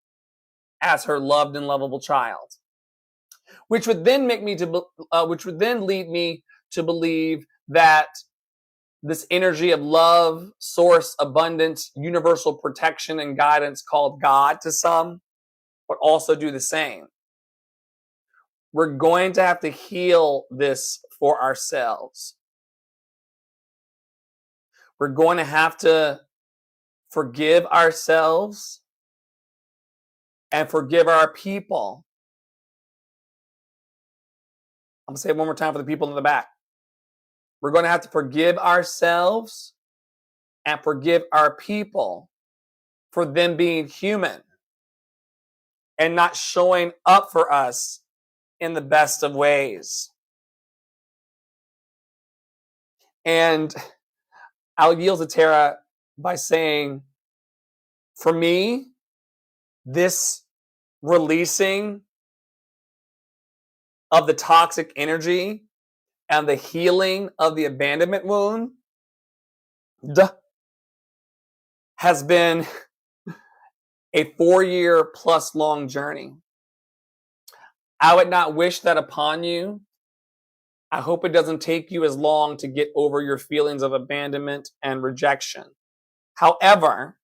as her loved and lovable child, which would then lead me to believe that this energy of love, source, abundance, universal protection and guidance called God to some would also do the same. We're going to have to heal this for ourselves. We're going to have to forgive ourselves and forgive our people. I'm going to say it one more time for the people in the back. We're going to have to forgive ourselves and forgive our people for them being human and not showing up for us in the best of ways. And I'll yield to Tara by saying, for me, this releasing of the toxic energy and the healing of the abandonment wound has been a 4-year plus long journey. I would not wish that upon you. I hope it doesn't take you as long to get over your feelings of abandonment and rejection. However,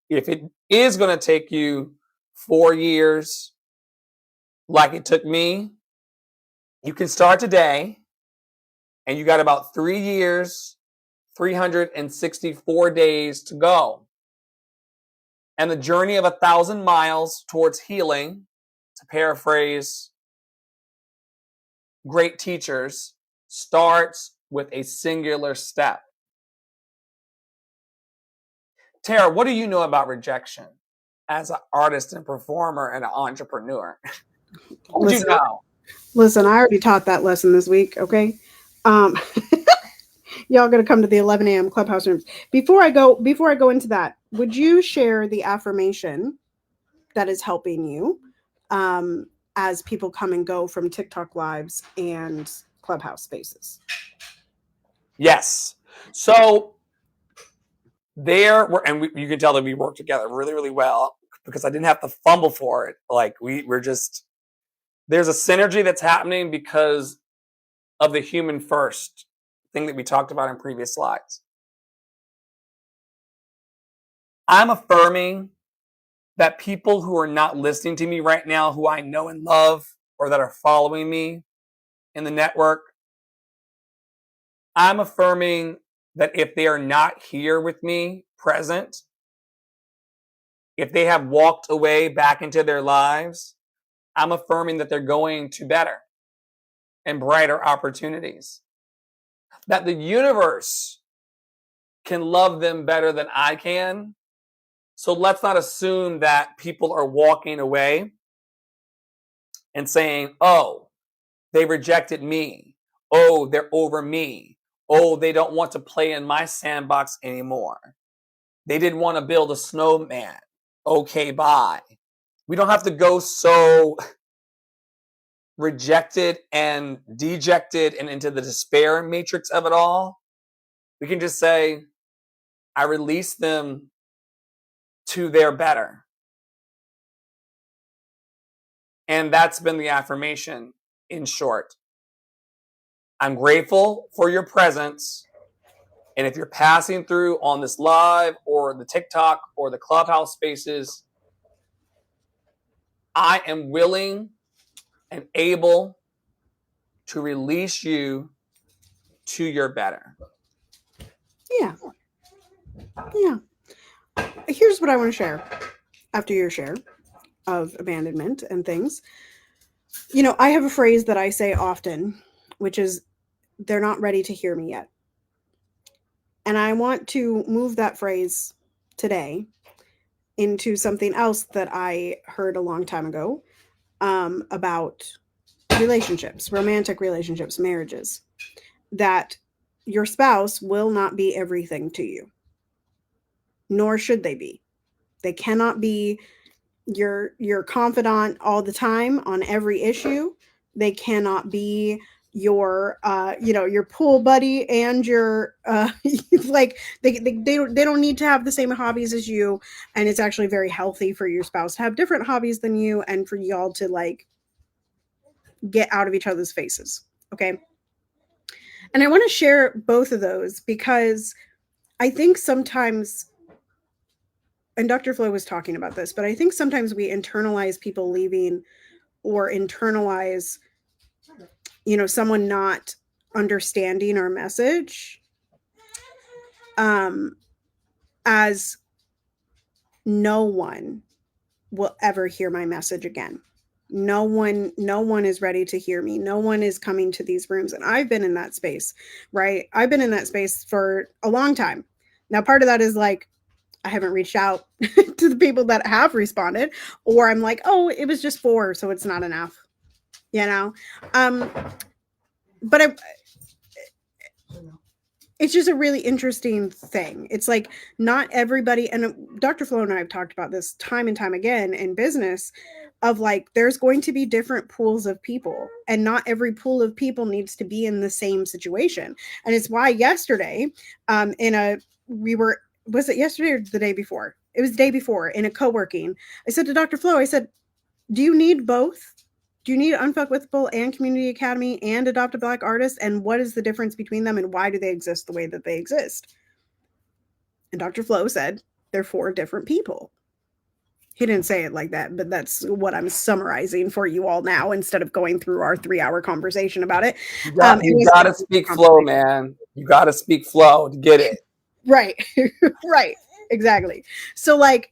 if it is going to take you 4 years, like it took me, you can start today, and you got about 3 years, 364 days to go. And the journey of 1,000 miles towards healing, to paraphrase great teachers, starts with a singular step. Tara, what do you know about rejection as an artist and performer and an entrepreneur? What would you know? Listen, I already taught that lesson this week, okay? Y'all gonna come to the 11 a.m. Clubhouse rooms. Before I go into that, would you share the affirmation that is helping you as people come and go from TikTok lives and Clubhouse spaces? Yes. So you can tell that we work together really, really well because I didn't have to fumble for it. Like there's a synergy that's happening because of the human first thing that we talked about in previous slides. I'm affirming that people who are not listening to me right now, who I know and love, or that are following me in the network, I'm affirming that if they are not here with me, present, if they have walked away back into their lives, I'm affirming that they're going to better and brighter opportunities. That the universe can love them better than I can. So let's not assume that people are walking away and saying, oh, they rejected me. Oh, they're over me. Oh, they don't want to play in my sandbox anymore. They didn't want to build a snowman. Okay, bye. We don't have to go so rejected and dejected and into the despair matrix of it all. We can just say, I release them to their better. And that's been the affirmation in short. I'm grateful for your presence. And if you're passing through on this live or the TikTok or the Clubhouse spaces, I am willing and able to release you to your better. Yeah. Here's what I want to share after your share of abandonment and things. You know, I have a phrase that I say often, which is, they're not ready to hear me yet. And I want to move that phrase today into something else that I heard a long time ago about relationships, romantic relationships, marriages, that your spouse will not be everything to you, nor should they be. They cannot be your confidant all the time on every issue. They cannot be your your pool buddy and your like they don't need to have the same hobbies as you, and it's actually very healthy for your spouse to have different hobbies than you and for y'all to like get out of each other's faces. Okay. And I want to share both of those because I think sometimes, and Dr. Flo was talking about this, but I think sometimes we internalize people leaving or internalize, someone not understanding our message as no one will ever hear my message again. No one is ready to hear me. No one is coming to these rooms. And I've been in that space, right? I've been in that space for a long time. Now, part of that is like, I haven't reached out to the people that have responded, or I'm like, oh, it was just 4, so it's not enough, but it's just a really interesting thing. It's like not everybody, and Dr. Flo and I have talked about this time and time again in business, of like there's going to be different pools of people, and not every pool of people needs to be in the same situation. And it's why yesterday, was it yesterday or the day before? It was the day before in a co-working. I said to Dr. Flo, I said, do you need both? Do you need Unfuckwithable and Community Academy and Adopt a Black Artist? And what is the difference between them and why do they exist the way that they exist? And Dr. Flo said, they're 4 different people. He didn't say it like that, but that's what I'm summarizing for you all now instead of going through our 3-hour conversation about it. You got to speak flow, man. You got to speak flow to get it. Right. Right. Exactly. So like,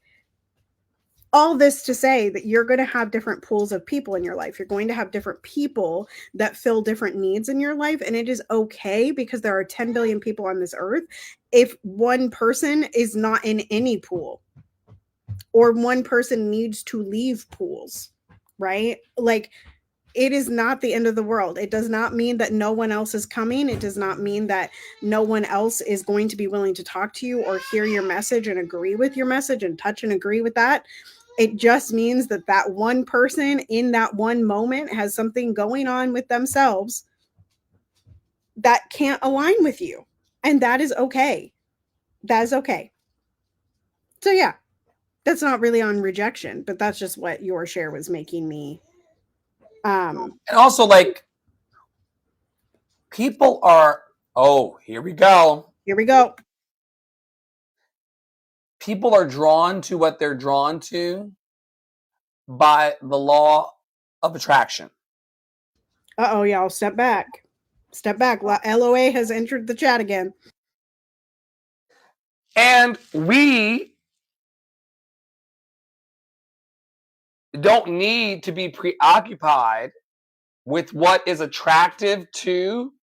all this to say that you're going to have different pools of people in your life. You're going to have different people that fill different needs in your life. And it is okay because there are 10 billion people on this earth. If one person is not in any pool, or one person needs to leave pools, right? Like, it is not the end of the world. It does not mean that no one else is coming. It does not mean that no one else is going to be willing to talk to you or hear your message and agree with your message and touch and agree with that. It just means that that one person in that one moment has something going on with themselves that can't align with you. And that is okay. That is okay. So yeah, that's not really on rejection, but that's just what your share was making me. And also, like, people are, here we go. Here we go. People are drawn to what they're drawn to by the law of attraction. Uh-oh, y'all, step back. Step back. LOA has entered the chat again. And we don't need to be preoccupied with what is attractive to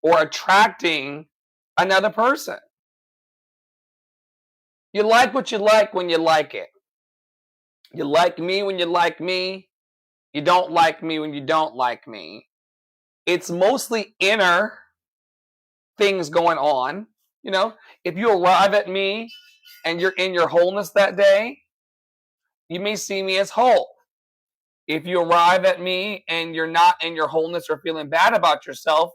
or attracting another person. You like what you like when you like it. You like me when you like me. You don't like me when you don't like me. It's mostly inner things going on. If you arrive at me and you're in your wholeness that day, you may see me as whole. If you arrive at me and you're not in your wholeness or feeling bad about yourself,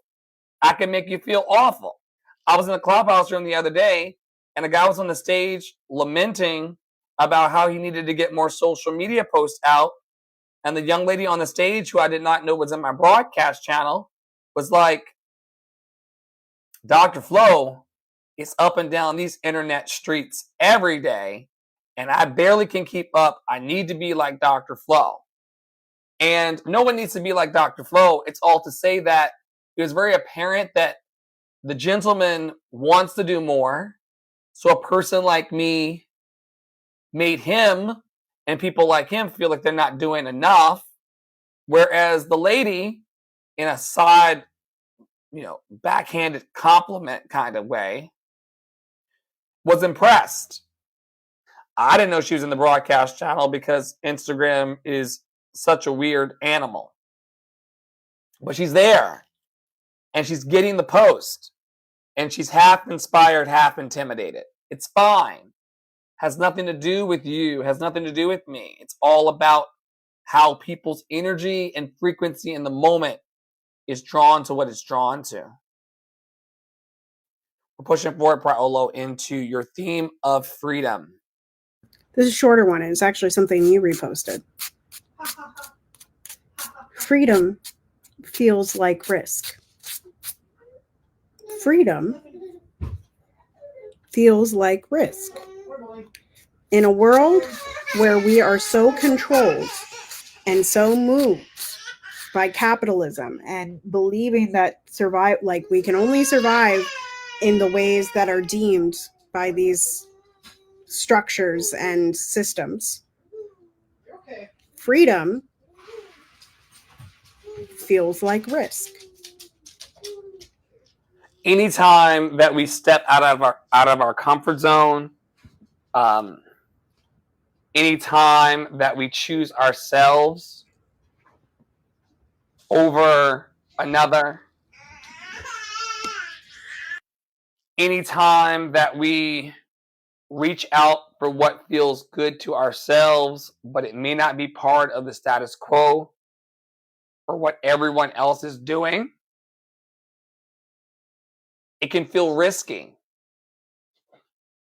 I can make you feel awful. I was in a clubhouse room the other day, and a guy was on the stage lamenting about how he needed to get more social media posts out. And the young lady on the stage, who I did not know was in my broadcast channel, was like, Dr. Flo is up and down these internet streets every day, and I barely can keep up. I need to be like Dr. Flo. And no one needs to be like Dr. Flo. It's all to say that it was very apparent that the gentleman wants to do more. So a person like me made him and people like him feel like they're not doing enough. Whereas the lady, in a side, backhanded compliment kind of way, was impressed. I didn't know she was in the broadcast channel because Instagram is such a weird animal. But she's there, and she's getting the post, and she's half inspired, half intimidated. It's fine. Has nothing to do with you, has nothing to do with me. It's all about how people's energy and frequency in the moment is drawn to what it's drawn to. We're pushing forward, Paolo, into your theme of freedom. This is a shorter one. It's actually something you reposted. Freedom feels like risk. Freedom feels like risk. In a world where we are so controlled and so moved by capitalism and believing that we can only survive in the ways that are deemed by these structures and systems, freedom feels like risk. Anytime that we step out of our comfort zone, anytime that we choose ourselves over another, anytime that we reach out for what feels good to ourselves, but it may not be part of the status quo or what everyone else is doing, it can feel risky.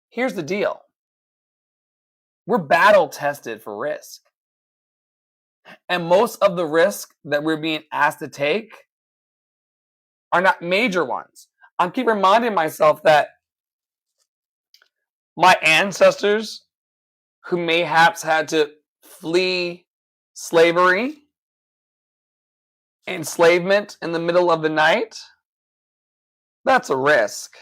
Here's the deal. We're battle tested for risk. And most of the risk that we're being asked to take are not major ones. I keep reminding myself that my ancestors who mayhaps had to flee slavery, enslavement in the middle of the night, that's a risk.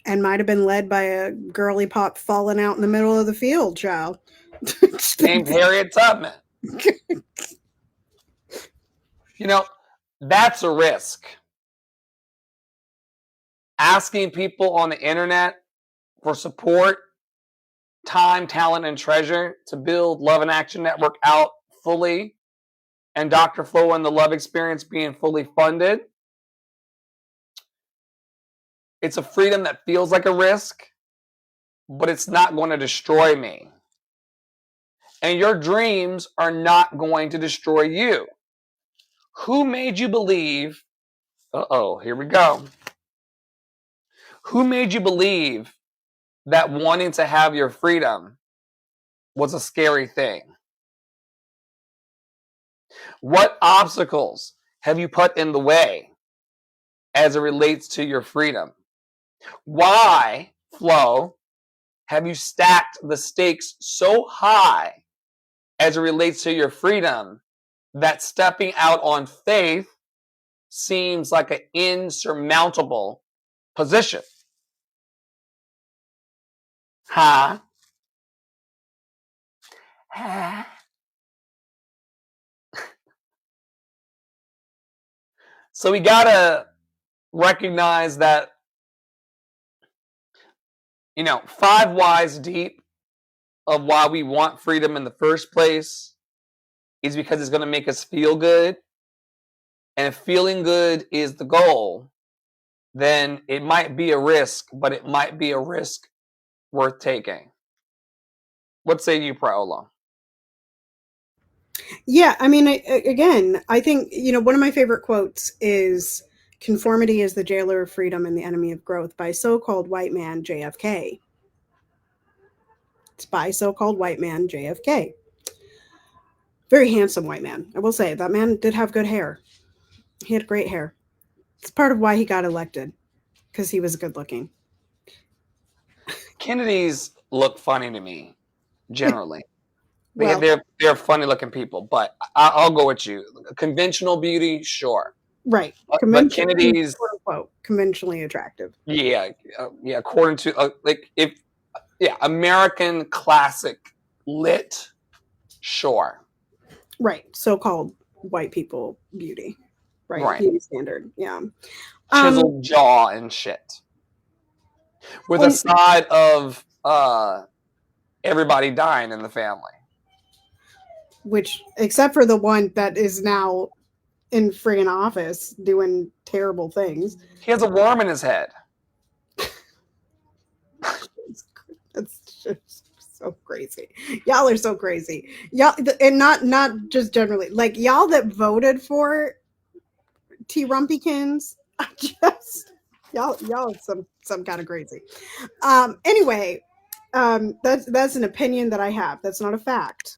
And might have been led by a girly pop falling out in the middle of the field, child. Named Harriet Tubman. That's a risk. Asking people on the internet for support, time, talent, and treasure to build Love and Action Network out fully, and Dr. Flo and the Love Experience being fully funded. It's a freedom that feels like a risk, but it's not going to destroy me. And your dreams are not going to destroy you. Who made you believe? Here we go. Who made you believe that wanting to have your freedom was a scary thing? What obstacles have you put in the way as it relates to your freedom? Why, Flo, have you stacked the stakes so high as it relates to your freedom that stepping out on faith seems like an insurmountable position? Huh? So we gotta recognize that, 5 whys deep of why we want freedom in the first place is because it's going to make us feel good. And if feeling good is the goal, then it might be a risk, but it might be a risk worth taking. What say you, Paolo? Yeah, I mean, I think, one of my favorite quotes is, "Conformity is the jailer of freedom and the enemy of growth," by so-called white man JFK. It's by so-called white man JFK. Very handsome white man. I will say, that man did have good hair. He had great hair. It's part of why he got elected, because he was good looking. Kennedys look funny to me, generally. Well, they're funny looking people, but I'll go with you. Conventional beauty, sure. Right. But Kennedy's, quote unquote, conventionally attractive. Yeah. According to American classic lit, sure. Right. So-called white people beauty. Right. Beauty standard. Yeah. Chiseled jaw and shit. With a side of everybody dying in the family. Which, except for the one that is now in friggin' office doing terrible things. He has a worm in his head. It's just so crazy. Y'all are so crazy. Y'all, and not just generally, like, y'all that voted for T Rumpykins. I just y'all some kind of crazy. Anyway, that's an opinion that I have. That's not a fact.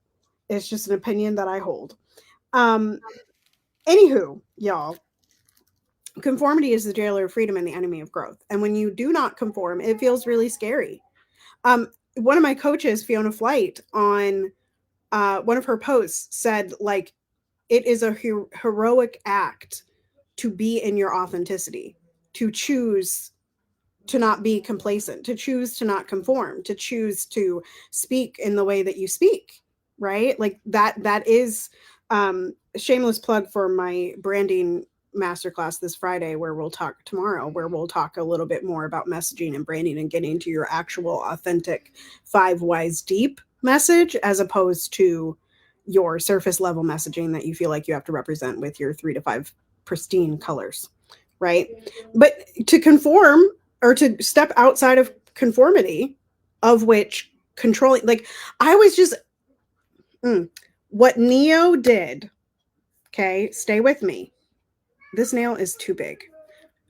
It's just an opinion that I hold. Anywho, y'all, conformity is the jailer of freedom and the enemy of growth. And when you do not conform, it feels really scary. One of my coaches, Fiona Flight, on one of her posts said, like, it is a heroic act to be in your authenticity, to choose to not be complacent, to choose to not conform, to choose to speak in the way that you speak, right? Like that is shameless plug for my branding masterclass this Friday, where we'll talk tomorrow, where we'll talk a little bit more about messaging and branding and getting to your actual authentic 5 whys deep message, as opposed to your surface level messaging that you feel like you have to represent with your 3 to 5 pristine colors, right? But to conform, or to step outside of conformity, of which controlling, like, I was just what Neo did. Okay, stay with me. This nail is too big,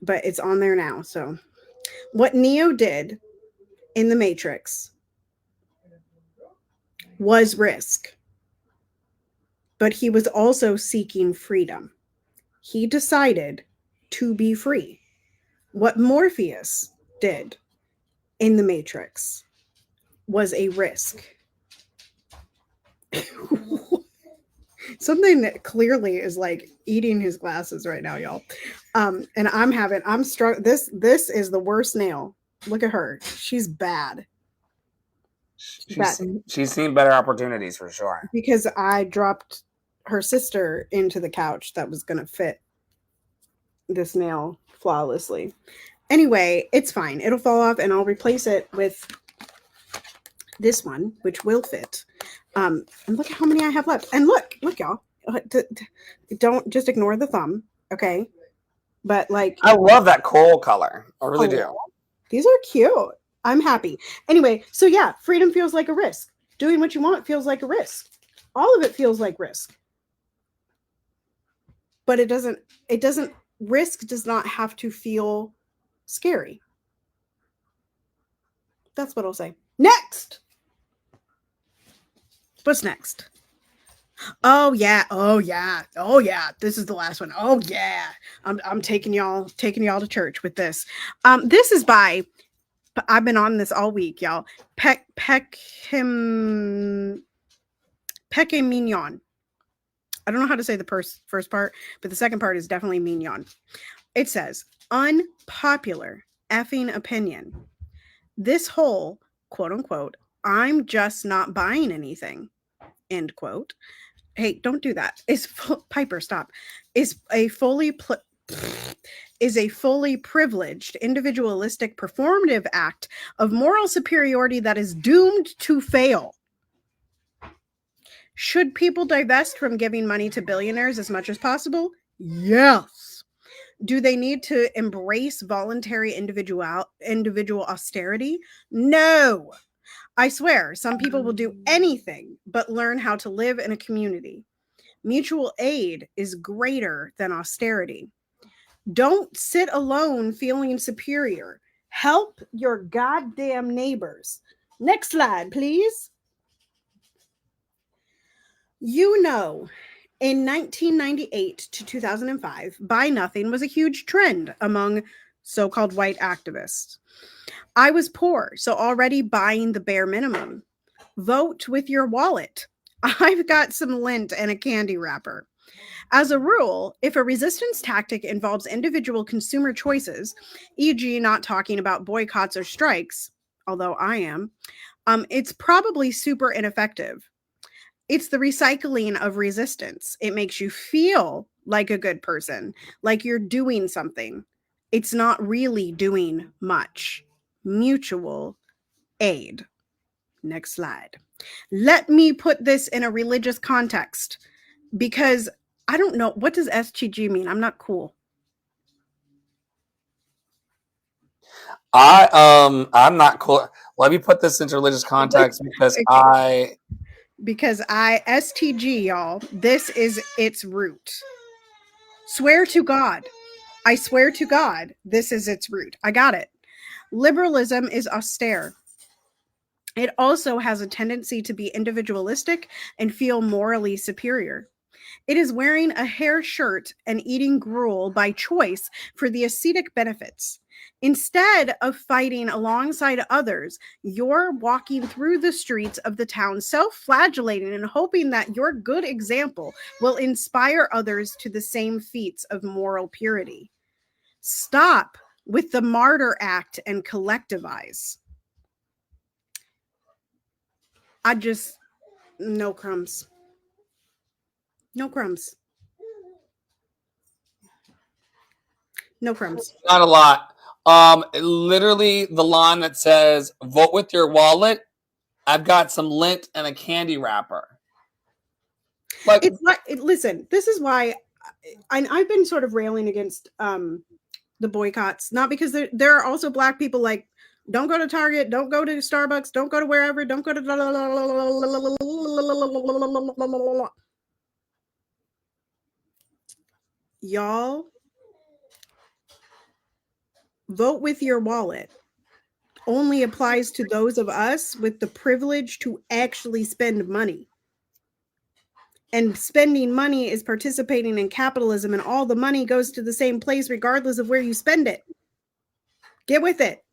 but it's on there now. So what Neo did in the Matrix was risk, but he was also seeking freedom. He decided to be free. What Morpheus did in the Matrix was a risk. Something that clearly is like eating his glasses right now, y'all. And I'm struck. This is the worst nail. Look at her. She's bad. She's seen better opportunities for sure. Because I dropped her sister into the couch that was going to fit this nail flawlessly. Anyway, it's fine. It'll fall off and I'll replace it with this one, which will fit. And look at how many I have left. And look, y'all. Don't just ignore the thumb, okay? But like, I love that coal color. I really do. These are cute. I'm happy. Anyway, so yeah, freedom feels like a risk. Doing what you want feels like a risk. All of it feels like risk. But it doesn't, risk does not have to feel scary. That's what I'll say. Next. What's next? Oh yeah. This is the last one. Oh yeah. I'm taking y'all to church with this. This is by, I've been on this all week, y'all. Peque Mignon. I don't know how to say the first part, but the second part is definitely Mignon. It says, unpopular effing opinion. This whole, quote unquote, I'm just not buying anything, end quote. Hey, don't do that. Piper, stop. Is a fully privileged, individualistic, performative act of moral superiority that is doomed to fail. Should people divest from giving money to billionaires as much as possible? Yes. Do they need to embrace voluntary individual austerity? No. I swear, some people will do anything but learn how to live in a community. Mutual aid is greater than austerity. Don't sit alone feeling superior. Help your goddamn neighbors. Next slide, please. You know, in 1998 to 2005, buy nothing was a huge trend among so-called white activists. I was poor, so already buying the bare minimum. Vote with your wallet. I've got some lint and a candy wrapper. As a rule, if a resistance tactic involves individual consumer choices, e.g. not talking about boycotts or strikes, although I am, it's probably super ineffective. It's the recycling of resistance. It makes you feel like a good person, like you're doing something. It's not really doing much. Mutual aid. Next slide. Let me put this in a religious context, because I don't know. What does STG mean? I'm not cool. I'm not cool. Let me put this into religious context because STG, y'all, this is its root. Swear to God. I swear to God, this is its root. I got it. Liberalism is austere. It also has a tendency to be individualistic and feel morally superior. It is wearing a hair shirt and eating gruel by choice for the ascetic benefits. Instead of fighting alongside others, you're walking through the streets of the town self-flagellating and hoping that your good example will inspire others to the same feats of moral purity. Stop with the martyr act and collectivize. No crumbs. No crumbs. No crumbs. Not a lot. Literally the line that says "Vote with your wallet." I've got some lint and a candy wrapper. Like, it's like, listen, this is why I've been sort of railing against the boycotts, not because there are also Black people like, don't go to Target, don't go to Starbucks, don't go to wherever, don't go to y'all. Vote with your wallet only applies to those of us with the privilege to actually spend money. And spending money is participating in capitalism, and all the money goes to the same place regardless of where you spend it. Get with it.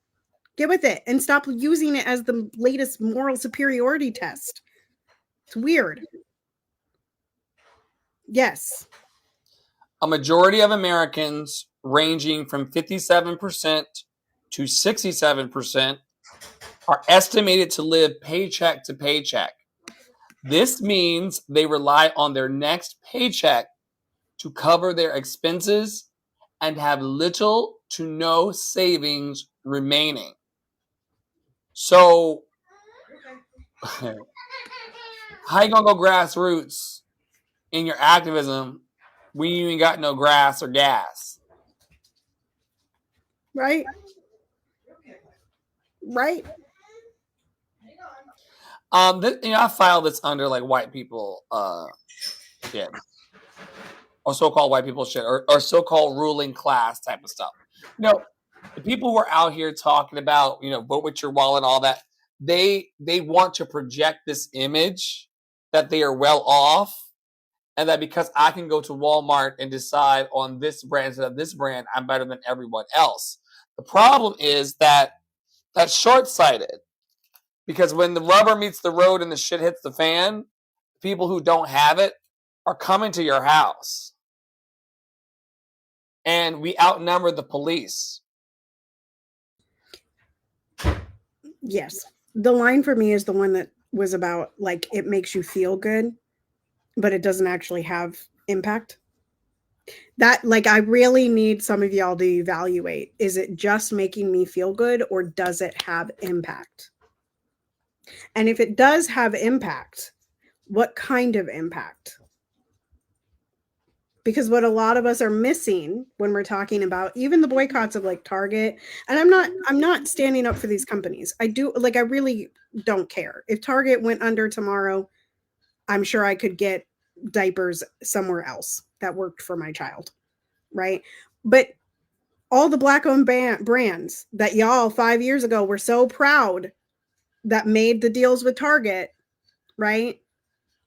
Get with it and stop using it as the latest moral superiority test. It's weird. Yes. a majority of Americans, ranging from 57% to 67%, are estimated to live paycheck to paycheck. This means they rely on their next paycheck to cover their expenses and have little to no savings remaining. So, how you gonna go grassroots in your activism when you ain't got no grass or gas? Right? Right? I filed this under like white people shit, or so-called white people shit, or so-called ruling class type of stuff. The people who are out here talking about, vote with your wallet and all that, they want to project this image that they are well off, and that because I can go to Walmart and decide on this brand instead of this brand, I'm better than everyone else. The problem is that that's short-sighted, because when the rubber meets the road and the shit hits the fan, people who don't have it are coming to your house. And we outnumber the police. Yes. The line for me is the one that was about, like, it makes you feel good, but it doesn't actually have impact. That, like, I really need some of y'all to evaluate. Is it just making me feel good, or does it have impact? And if it does have impact, what kind of impact? Because what a lot of us are missing when we're talking about even the boycotts of like Target, and I'm not standing up for these companies. I really don't care. If Target went under tomorrow, I'm sure I could get diapers somewhere else that worked for my child, right? But all the Black-owned brands that y'all 5 years ago were so proud that made the deals with Target, right?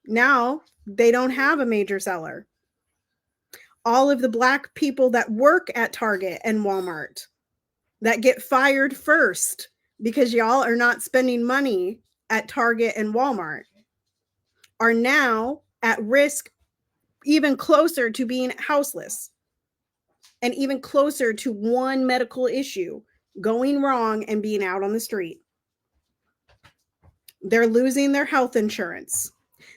Now they don't have a major seller. All of the Black people that work at Target and Walmart that get fired first because y'all are not spending money at Target and Walmart are now at risk, even closer to being houseless, and even closer to one medical issue going wrong and being out on the street. They're losing their health insurance.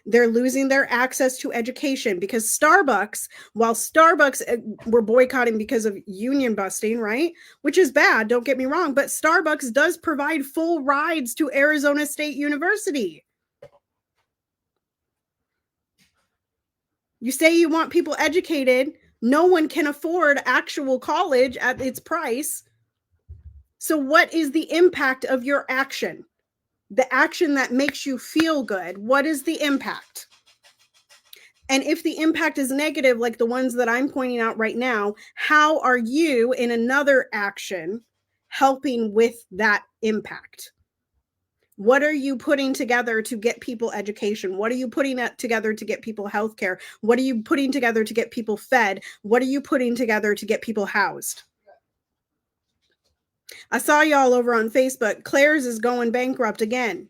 They're losing their access to education, because Starbucks, while Starbucks were boycotting because of union busting, right? Which is bad, don't get me wrong, but Starbucks does provide full rides to Arizona State University. You say you want people educated. No one can afford actual college at its price. So what is the impact of your action? The action that makes you feel good, what is the impact? And if the impact is negative, like the ones that I'm pointing out right now, how are you in another action helping with that impact? What are you putting together to get people education? What are you putting together to get people healthcare? What are you putting together to get people fed? What are you putting together to get people housed? I saw y'all over on Facebook. Claire's is going bankrupt again.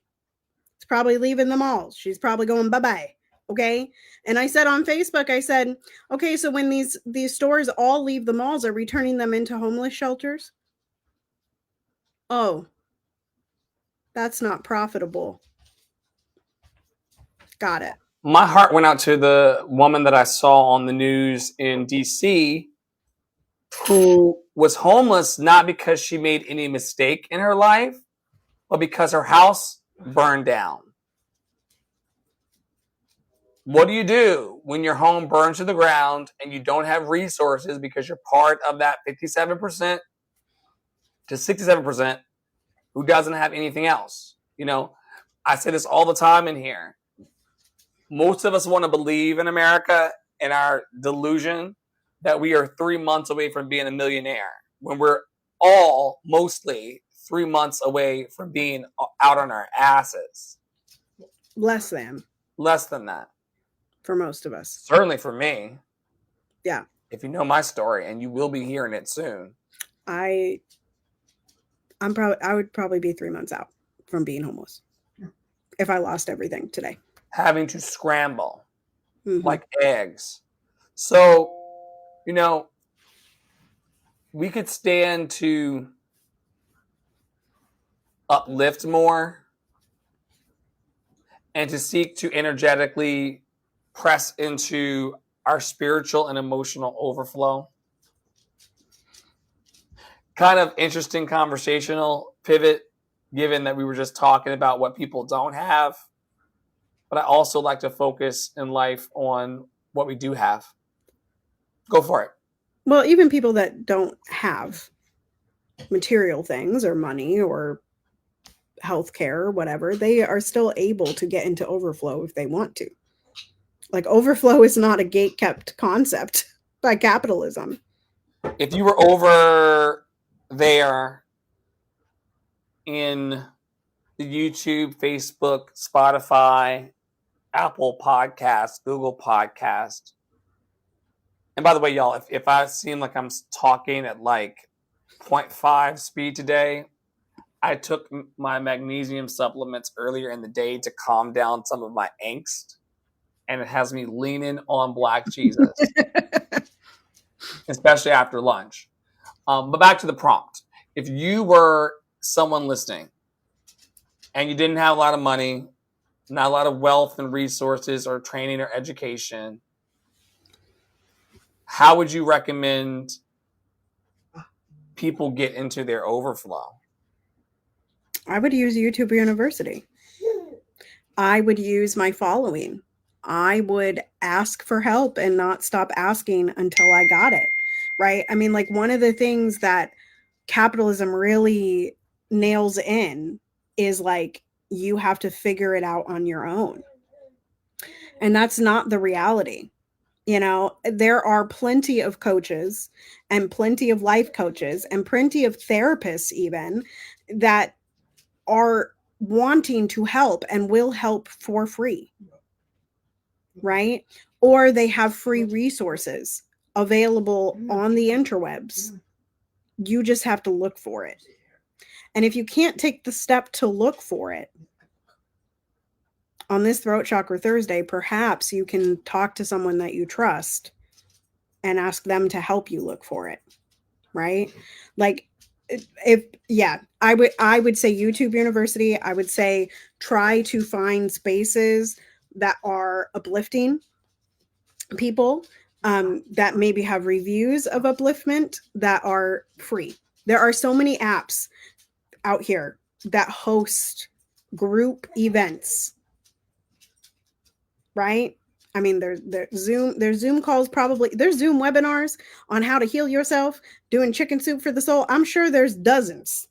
It's probably leaving the malls. She's probably going bye-bye. Okay. And I said on Facebook, I said, okay, so when these stores all leave the malls, are we turning them into homeless shelters? Oh, that's not profitable. Got it. My heart went out to the woman that I saw on the news in DC who was homeless not because she made any mistake in her life, but because her house burned down. What do you do when your home burns to the ground and you don't have resources because you're part of that 57% to 67% who doesn't have anything else? You know, I say this all the time in here. Most of us want to believe in America and our delusion that we are 3 months away from being a millionaire when we're all mostly 3 months away from being out on our asses. Less than that. For most of us. Certainly for me. Yeah. If you know my story, and you will be hearing it soon. I would probably be 3 months out from being homeless if I lost everything today. Having to scramble like eggs. So, you know, we could stand to uplift more and to seek to energetically press into our spiritual and emotional overflow. Kind of interesting conversational pivot, given that we were just talking about what people don't have. But I also like to focus in life on what we do have. Go for it. Well, even people that don't have material things or money or healthcare or whatever, they are still able to get into overflow if they want to. Like, overflow is not a gate-kept concept by capitalism. If you were over there in the YouTube, Facebook, Spotify, Apple Podcast, Google Podcast. And by the way, y'all, if I seem like I'm talking at like 0.5 speed today, I took my magnesium supplements earlier in the day to calm down some of my angst. And it has me leaning on black Jesus, especially after lunch. But back to the prompt. If you were someone listening and you didn't have a lot of money, not a lot of wealth and resources or training or education, how would you recommend people get into their overflow? I would use YouTube University. I would use my following. I would ask for help and not stop asking until I got it, right? I mean, like, one of the things that capitalism really nails in is like, you have to figure it out on your own. And that's not the reality. You know, there are plenty of coaches and plenty of life coaches and plenty of therapists even that are wanting to help and will help for free. Right? Or they have free resources available on the interwebs. You just have to look for it. And if you can't take the step to look for it, on this Throat Chakra Thursday, perhaps you can talk to someone that you trust and ask them to help you look for it. Right? Like, I would say YouTube University. I would say try to find spaces that are uplifting people, that maybe have reviews of upliftment that are free. There are so many apps out here that host group events, right? I mean, there's Zoom calls, probably there's Zoom webinars on how to heal yourself, doing chicken soup for the soul. I'm sure there's dozens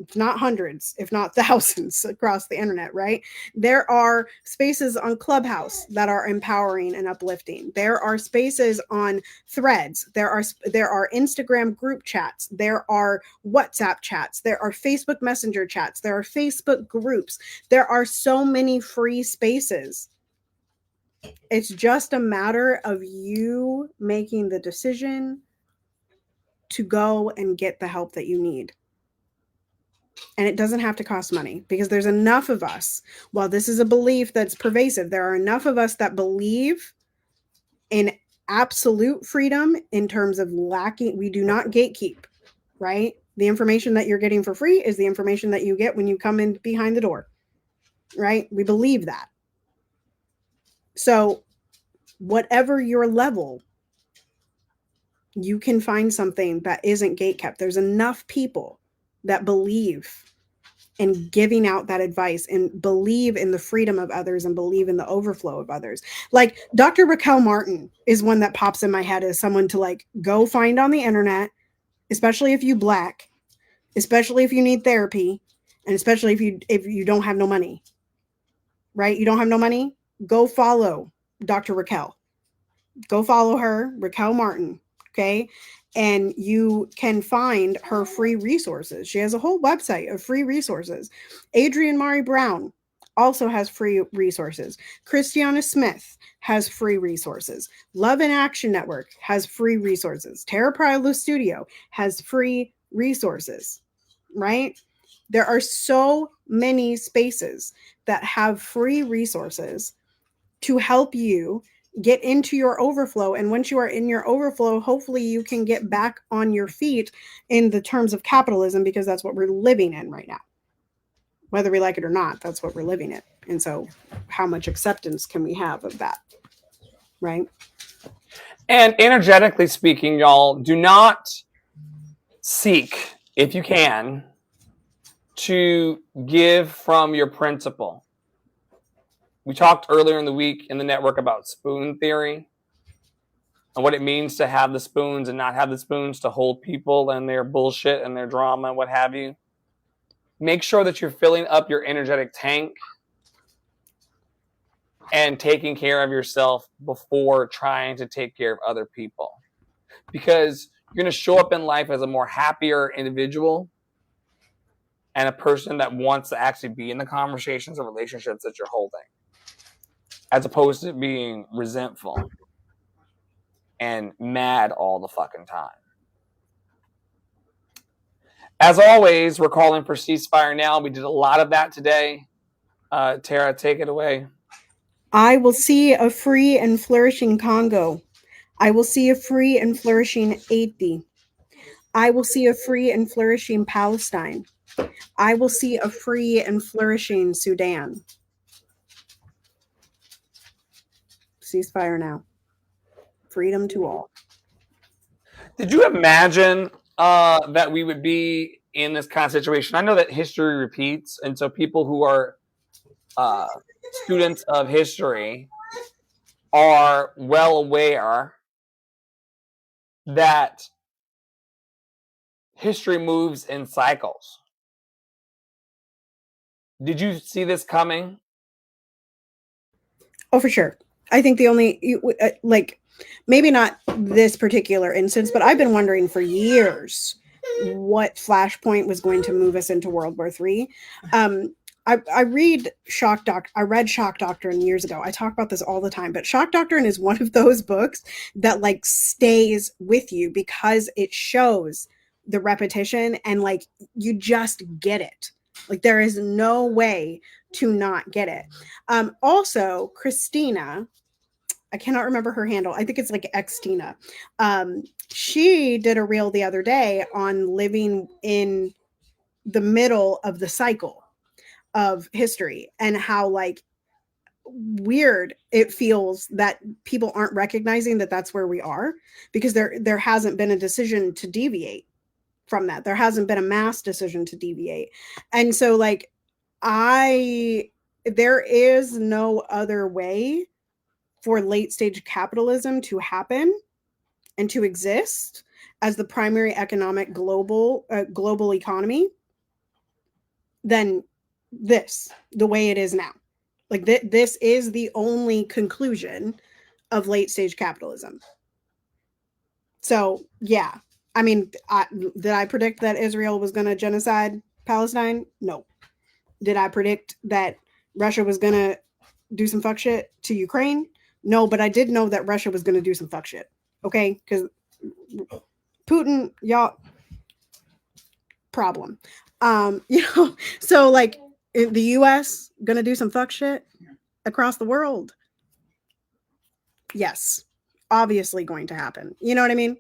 If not hundreds, if not thousands across the internet, right? There are spaces on Clubhouse that are empowering and uplifting. There are spaces on Threads. There are Instagram group chats. There are WhatsApp chats. There are Facebook Messenger chats. There are Facebook groups. There are so many free spaces. It's just a matter of you making the decision to go and get the help that you need. And it doesn't have to cost money, because there's enough of us. While this is a belief that's pervasive, there are enough of us that believe in absolute freedom in terms of lacking. We do not gatekeep, right? The information that you're getting for free is the information that you get when you come in behind the door, right? We believe that. So whatever your level, you can find something that isn't gatekept. There's enough people that believe in giving out that advice and believe in the freedom of others and believe in the overflow of others. Like Dr. Raquel Martin is one that pops in my head as someone to like go find on the internet, especially if you Black, especially if you need therapy, and especially if you don't have no money, right? You don't have no money, go follow Dr. Raquel. Go follow her, Raquel Martin, okay? And you can find her free resources. She has a whole website of free resources. Adrienne Maree Brown also has free resources. Christiana Smith has free resources. Love in Action Network has free resources. Tara Prylo Studio has free resources, right? There are so many spaces that have free resources to help you get into your overflow. And once you are in your overflow, hopefully you can get back on your feet in the terms of capitalism, because that's what we're living in right now. Whether we like it or not, that's what we're living in. And so how much acceptance can we have of that? Right? And energetically speaking, y'all, do not seek, if you can, to give from your principle. We talked earlier in the week in the network about spoon theory and what it means to have the spoons and not have the spoons to hold people and their bullshit and their drama and what have you. Make sure that you're filling up your energetic tank and taking care of yourself before trying to take care of other people. Because you're going to show up in life as a more happier individual and a person that wants to actually be in the conversations and relationships that you're holding, as opposed to being resentful and mad all the fucking time. As always, we're calling for ceasefire now. We did a lot of that today. Tara, take it away. I will see a free and flourishing Congo. I will see a free and flourishing Haiti. I will see a free and flourishing Palestine. I will see a free and flourishing Sudan. Ceasefire now. Freedom to all. Did you imagine that we would be in this kind of situation? I know that history repeats, and so people who are students of history are well aware that history moves in cycles. Did you see this coming? Oh, for sure. I think the only, like, maybe not this particular instance, but I've been wondering for years what flashpoint was going to move us into World War III. I read Shock Doctrine years ago. I talk about this all the time, but Shock Doctrine is one of those books that like stays with you because it shows the repetition and like you just get it. Like there is no way to not get it. Also, Christina, I cannot remember her handle. I think it's like Xtina. She did a reel the other day on living in the middle of the cycle of history and how like weird it feels that people aren't recognizing that that's where we are, because there hasn't been a decision to deviate from that. There hasn't been a mass decision to deviate. And so like there is no other way for late stage capitalism to happen and to exist as the primary economic global economy than the way it is now. Like this is the only conclusion of late stage capitalism. So yeah, I mean, did I predict that Israel was going to genocide Palestine? No. Did I predict that Russia was going to do some fuck shit to Ukraine? No, but I did know that Russia was going to do some fuck shit. Okay? Because Putin, y'all, problem. So like the US going to do some fuck shit across the world? Yes. Obviously going to happen. You know what I mean?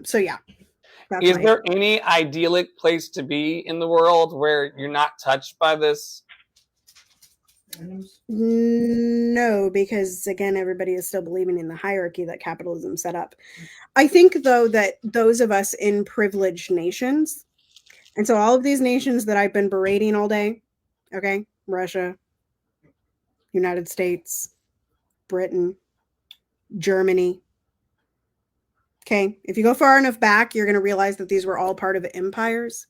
So yeah. Is there any idyllic place to be in the world where you're not touched by this? No, because again, everybody is still believing in the hierarchy that capitalism set up. I think, though, that those of us in privileged nations, and so all of these nations that I've been berating all day, okay, Russia, United States, Britain, Germany. Okay, if you go far enough back, you're going to realize that these were all part of empires.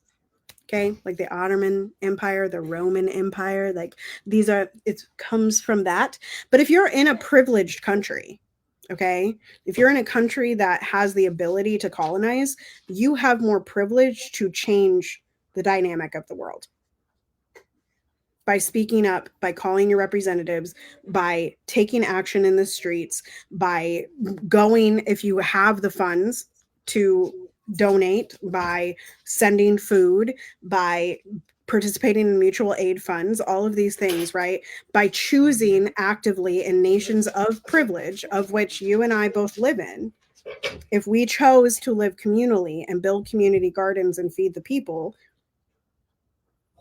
Okay, like the Ottoman Empire, the Roman Empire, like it comes from that. But if you're in a privileged country, okay, if you're in a country that has the ability to colonize, you have more privilege to change the dynamic of the world. By speaking up, by calling your representatives, by taking action in the streets, by going, if you have the funds to donate, by sending food, by participating in mutual aid funds, all of these things, right? By choosing actively in nations of privilege, of which you and I both live in, if we chose to live communally and build community gardens and feed the people,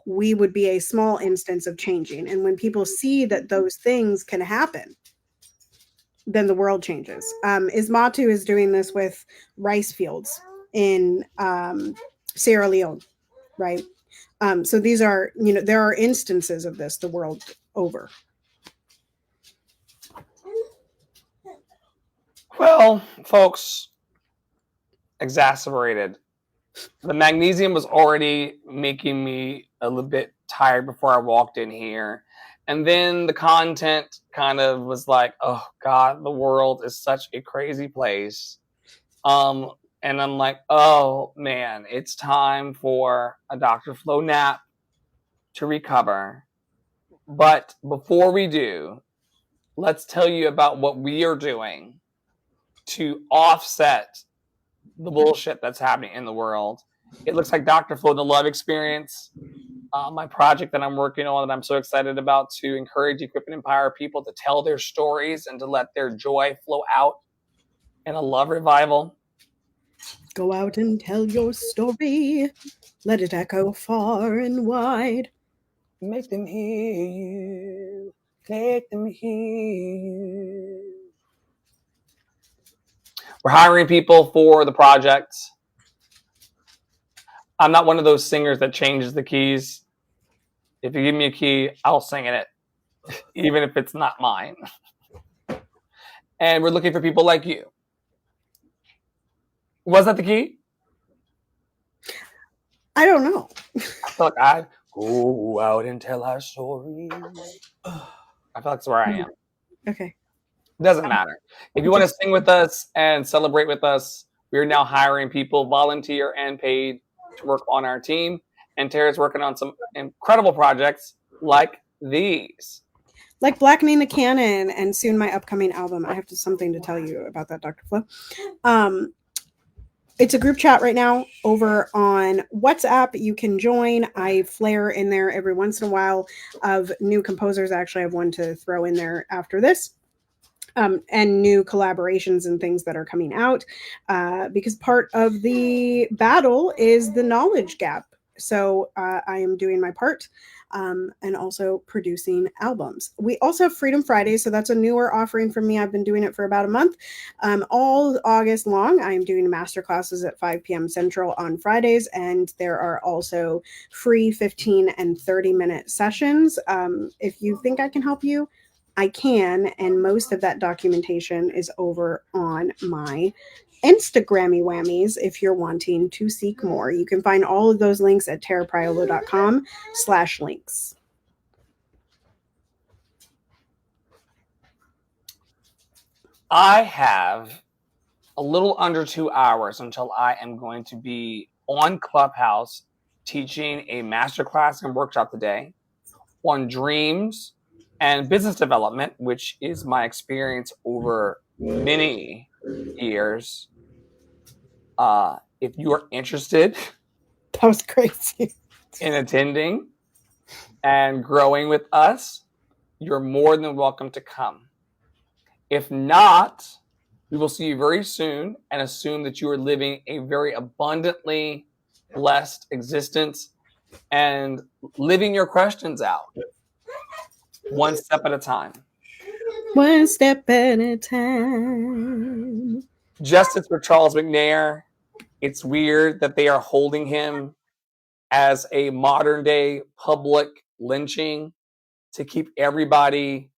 we would be a small instance of changing. And when people see that those things can happen, then the world changes. Ismatu is doing this with rice fields in Sierra Leone, right? So these are, there are instances of this the world over. Well, folks, exacerbated. The magnesium was already making me a little bit tired before I walked in here. And then the content kind of was like, oh God, the world is such a crazy place. And I'm like, oh man, it's time for a Dr. Flo nap to recover. But before we do, let's tell you about what we are doing to offset the bullshit that's happening in the world. It looks like Dr. Flo, the Love Experience, my project that I'm working on that I'm so excited about to encourage, equip, and empower people to tell their stories and to let their joy flow out in a love revival. Go out and tell your story. Let it echo far and wide. Make them hear you. Make them hear you. We're hiring people for the project. I'm not one of those singers that changes the keys. If you give me a key, I'll sing in it, even if it's not mine. And we're looking for people like you. Was that the key? I don't know. I feel like I'd go out and tell our story. I feel like that's where I am. Okay. Doesn't matter. If you want to sing with us and celebrate with us, we are now hiring people, volunteer and paid, to work on our team. And Tara's working on some incredible projects like these. Like Black Nina Cannon and soon my upcoming album. I have something to tell you about that, Dr. Flo. It's a group chat right now over on WhatsApp. You can join. I flare in there every once in a while of new composers. Actually, I have one to throw in there after this. And new collaborations and things that are coming out, because part of the battle is the knowledge gap. So I am doing my part and also producing albums. We also have Freedom Friday, so that's a newer offering from me. I've been doing it for about a month. All August long, I am doing master classes at 5 p.m. Central on Fridays, and there are also free 15 and 30-minute sessions. If you think I can help you, I can, and most of that documentation is over on my Instagrammy whammies if you're wanting to seek more. You can find all of those links at tarapriolo.com/links. I have a little under 2 hours until I am going to be on Clubhouse teaching a masterclass and workshop today on dreams and business development, which is my experience over many years. If you are interested That was crazy. in attending and growing with us, you're more than welcome to come. If not, we will see you very soon and assume that you are living a very abundantly blessed existence and living your questions out one step at a time. One step at a time. Justice for Charles McNair. It's weird that they are holding him as a modern day public lynching to keep everybody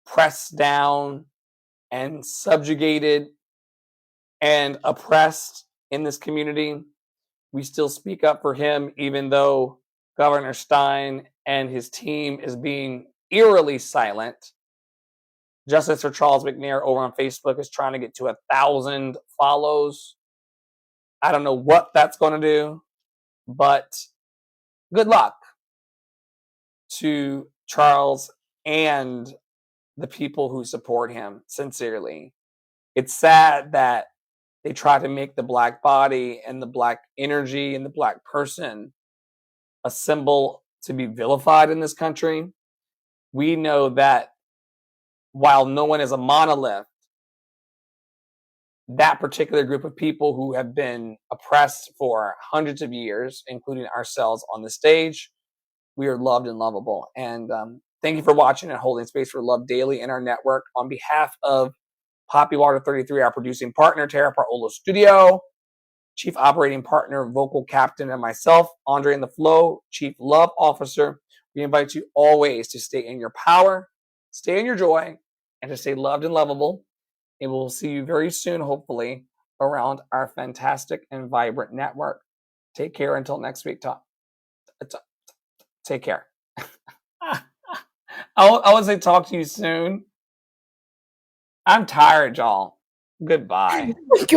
pressed down and subjugated and oppressed in this community. We still speak up for him, even though Governor Stein and his team is being eerily silent. Justice for Charles McNair over on Facebook is trying to get to 1,000 follows. I don't know what that's going to do, but good luck to Charles and the people who support him, sincerely. It's sad that they try to make the Black body and the Black energy and the Black person a symbol to be vilified in this country. We know that while no one is a monolith, that particular group of people who have been oppressed for hundreds of years, including ourselves on the stage, we are loved and lovable. And thank you for watching and holding space for love daily in our network. On behalf of Poppy Water 33, our producing partner, Tara Parolo Studio, Chief Operating Partner, Vocal Captain, and myself, Andre in the Flow, Chief Love Officer, we invite you always to stay in your power, stay in your joy, and to stay loved and lovable. And we'll see you very soon, hopefully, around our fantastic and vibrant network. Take care until next week. Take care. I would say talk to you soon. I'm tired, y'all. Goodbye.